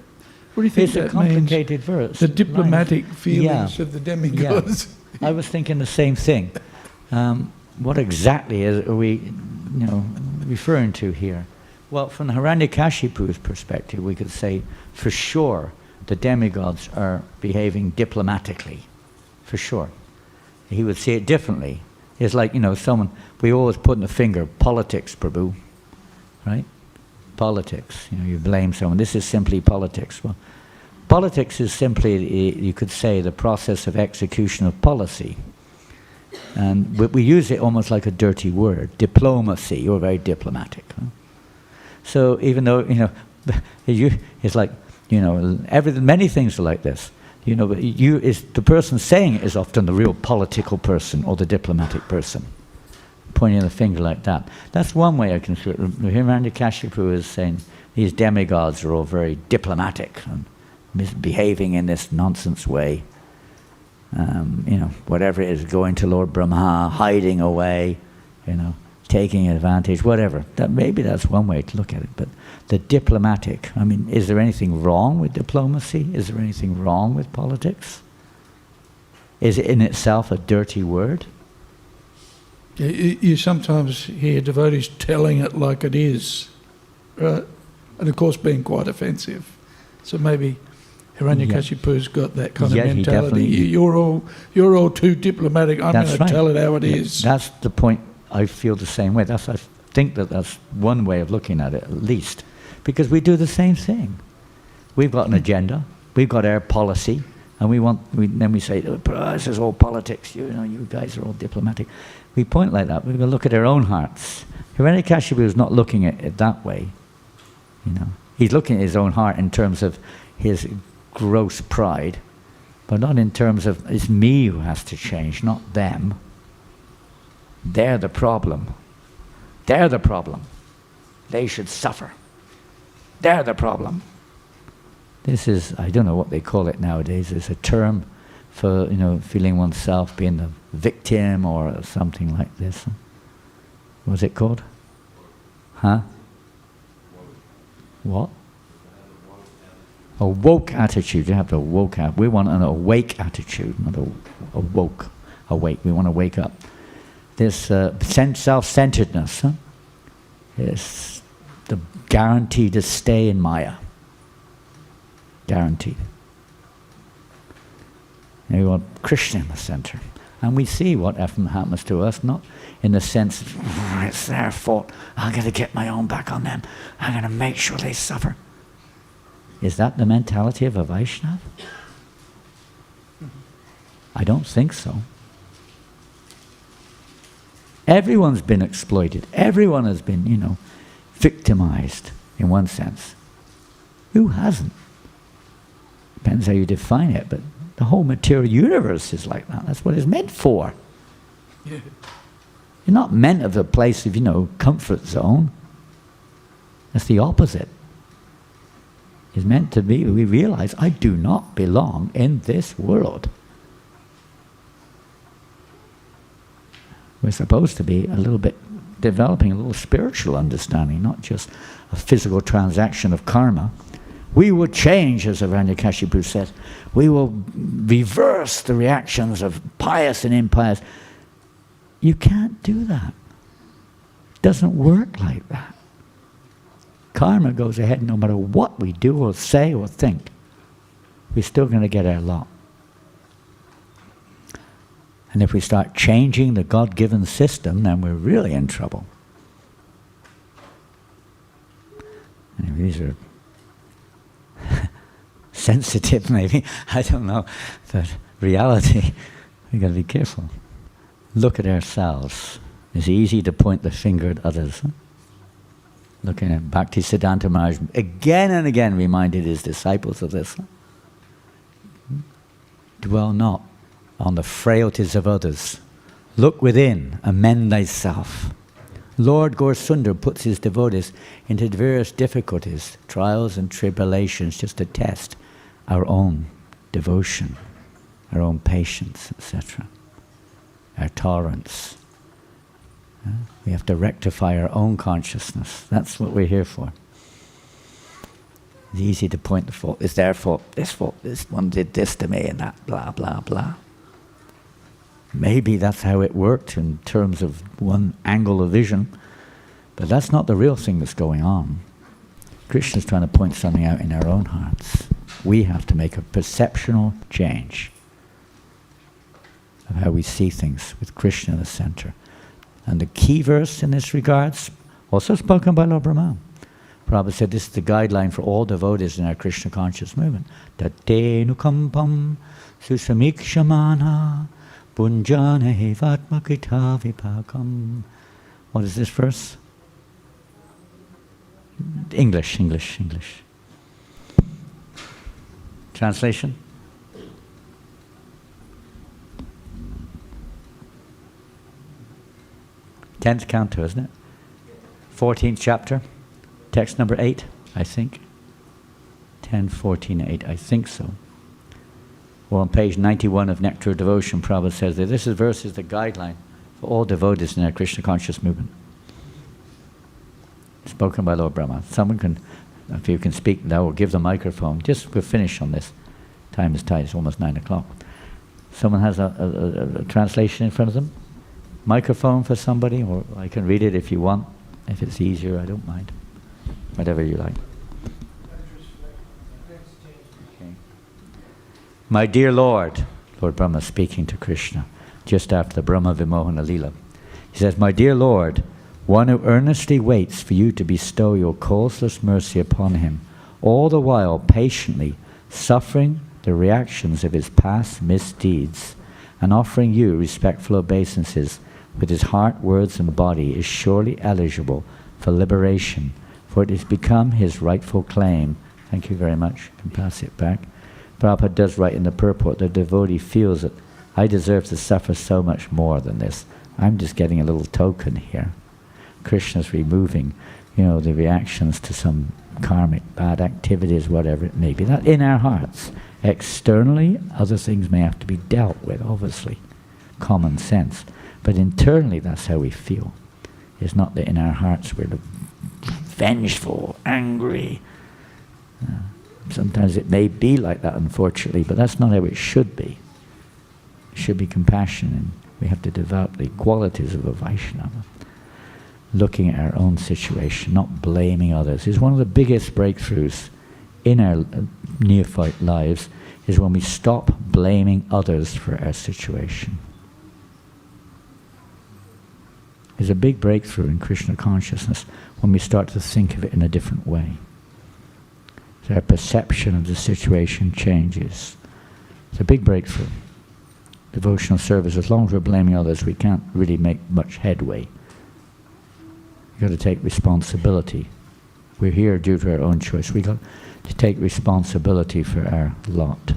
Speaker 2: What do you think that means?
Speaker 1: It's a complicated verse.
Speaker 2: The diplomatic feelings of the demigods.
Speaker 1: Yeah. I was thinking the same thing. What exactly are we, referring to here? Well, from Hiranyakashipu's perspective, we could say, for sure, the demigods are behaving diplomatically, for sure. He would see it differently. It's like, someone, we always put in the finger, politics, Prabhu, right? Politics, you blame someone. This is simply politics. Well, politics is simply, you could say, the process of execution of policy. And we use it almost like a dirty word. Diplomacy, you're very diplomatic. Huh? So even though, it's like, many things are like this. But the person saying it is often the real political person or the diplomatic person, pointing the finger like that. That's one way I can see it. Hiranyakashipu is saying these demigods are all very diplomatic and misbehaving in this nonsense way. Whatever it is, going to Lord Brahma, hiding away, taking advantage, whatever. Maybe that's one way to look at it. But the diplomatic, is there anything wrong with diplomacy? Is there anything wrong with politics? Is it in itself a dirty word?
Speaker 2: You sometimes hear devotees telling it like it is, right? And of course being quite offensive. So maybe Hiranyakashipu's got that kind of mentality. You're all too diplomatic. I'm going to tell it how it is.
Speaker 1: That's the point. I feel the same way. I think that's one way of looking at it, at least, because we do the same thing. We've got an agenda. We've got our policy, and then we say, this is all politics. You guys are all diplomatic. We point like that. We've got to look at our own hearts. Hiranyakashipu is not looking at it that way. He's looking at his own heart in terms of his gross pride, but not in terms of it's me who has to change, not them. They're the problem. They're the problem. They should suffer. They're the problem. This is, I don't know what they call it nowadays. It's a term for, feeling oneself being the victim or something like this. What's it called? Huh? What? A woke attitude. You have the woke attitude. We want an awake attitude, not a woke, awake. We want to wake up. This self-centeredness is the guarantee to stay in Maya. Guaranteed. And we want Krishna in the center. And we see what happens to us, not in the sense of, it's their fault, I'm going to get my own back on them, I'm going to make sure they suffer. Is that the mentality of a Vaishnava? I don't think so. Everyone's been exploited. Everyone has been, victimized in one sense. Who hasn't? Depends how you define it, but the whole material universe is like that. That's what it's meant for. Yeah. You're not meant of a place of, comfort zone. That's the opposite. It's meant to be, we realize, I do not belong in this world. We're supposed to be a little bit developing a little spiritual understanding, not just a physical transaction of karma. We will change, as Hiranyakashipu says. We will reverse the reactions of pious and impious. You can't do that. It doesn't work like that. Karma goes ahead no matter what we do or say or think. We're still going to get our lot. And if we start changing the God-given system, then we're really in trouble. And these are sensitive, maybe. I don't know. But reality, we've got to be careful. Look at ourselves. It's easy to point the finger at others. Huh? Looking at Bhaktisiddhanta Maharaj, again and again reminded his disciples of this. Huh? Dwell not on the frailties of others. Look within, amend thyself. Lord Gaurasundar puts his devotees into various difficulties, trials and tribulations, just to test our own devotion, our own patience, etc., our tolerance. We have to rectify our own consciousness. That's what we're here for. It's easy to point the fault. It's their fault, this one did this to me, and that, blah, blah, blah. Maybe that's how it worked in terms of one angle of vision, but that's not the real thing that's going on. Krishna's trying to point something out in our own hearts. We have to make a perceptual change of how we see things with Krishna in the center. And the key verse in this regards, also spoken by Lord Brahma. Prabhupada said this is the guideline for all devotees in our Krishna conscious movement. Tate nukampam susamikshamana punjane vatmakita vipakam. What is this verse? English. Translation? 10th canto, isn't it? 14th chapter, text number 8, I think. 10, 14, 8, I think so. Well, on page 91 of Nectar of Devotion, Prabhupada says that this verse is the guideline for all devotees in our Krishna conscious movement. Spoken by Lord Brahma. Someone can, if you can speak now, or give the microphone. We'll finish on this. Time is tight, it's almost 9 o'clock. Someone has a translation in front of them? Microphone for somebody, or I can read it if you want. If it's easier, I don't mind. Whatever you like. Okay. My dear Lord, Lord Brahma speaking to Krishna, just after the Brahma Vimohana Leela. He says, my dear Lord, one who earnestly waits for you to bestow your causeless mercy upon him, all the while patiently suffering the reactions of his past misdeeds, and offering you respectful obeisances with his heart, words, and body, is surely eligible for liberation, for it has become his rightful claim. Thank you very much. You can pass it back. Prabhupada does write in the purport, the devotee feels that I deserve to suffer so much more than this. I'm just getting a little token here. Krishna's removing, the reactions to some karmic bad activities, whatever it may be. That in our hearts. Externally, other things may have to be dealt with, obviously. Common sense. But internally, that's how we feel. It's not that in our hearts we're vengeful, angry. Sometimes it may be like that, unfortunately, but that's not how it should be. It should be compassion, and we have to develop the qualities of a Vaishnava. Looking at our own situation, not blaming others, is one of the biggest breakthroughs in our neophyte lives, is when we stop blaming others for our situation. There's a big breakthrough in Krishna consciousness when we start to think of it in a different way. So our perception of the situation changes. It's a big breakthrough. Devotional service, as long as we're blaming others, we can't really make much headway. We've got to take responsibility. We're here due to our own choice. We've got to take responsibility for our lot.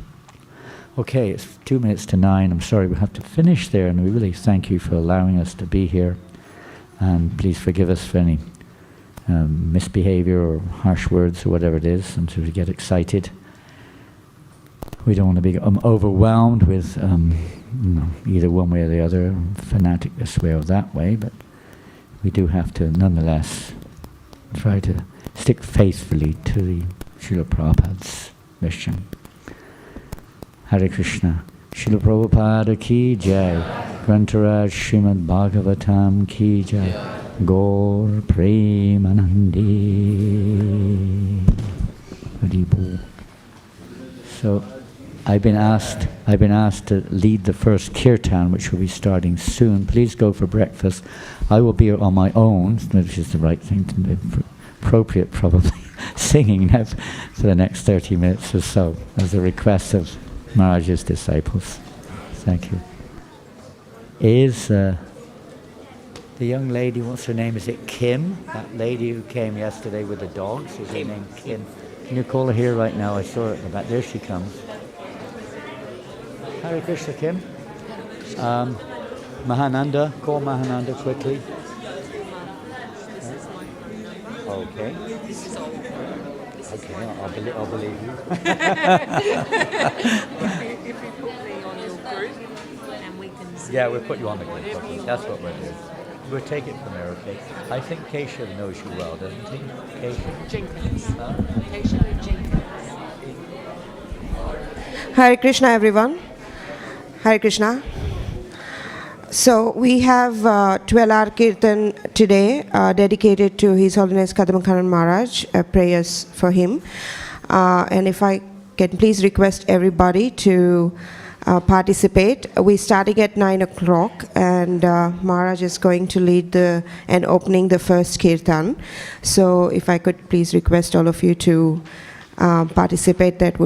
Speaker 1: Okay, it's 2 minutes to 9. I'm sorry we have to finish there, and we really thank you for allowing us to be here. And please forgive us for any misbehavior or harsh words or whatever it is, and to get excited. We don't want to be overwhelmed with either one way or the other, fanatic this way or that way, but we do have to nonetheless try to stick faithfully to the Srila Prabhupada's mission. Hare Krishna. Srila Prabhupada ki jai. Grantaraj Śrīmad Bhāgavatam ki jai. Gaur Premanandi. Haribol. So I've been asked to lead the first kirtan, which will be starting soon. Please go for breakfast. I will be on my own, which is the right thing to do, appropriate probably, singing now for the next 30 minutes or so, as a request of Maharaj's disciples. Thank you. Is the young lady, what's her name? Is it Kim? That lady who came yesterday with the dogs, is her name Kim? Can you call her here right now? I saw her at the back. There she comes. Hare Krishna, Kim. Mahananda, call Mahananda quickly. Okay. Okay, I'll believe you.
Speaker 3: If you put me on your group, and we can see.
Speaker 1: Yeah, we'll put you on the group.
Speaker 3: whatever
Speaker 1: Okay.
Speaker 3: you
Speaker 1: That's
Speaker 3: want.
Speaker 1: what we'll do. We'll take it from there, okay? I think Keshav knows you well, doesn't he? Keshav?
Speaker 3: Jenkins. Keisha Jenkins.
Speaker 4: Hare Krishna, everyone. Hare Krishna. So we have 12-hour kirtan today dedicated to His Holiness Kadambakaran Maharaj, prayers for him. And if I can please request everybody to participate. We're starting at 9 o'clock, and Maharaj is going to lead and opening the first kirtan. So if I could please request all of you to participate, that would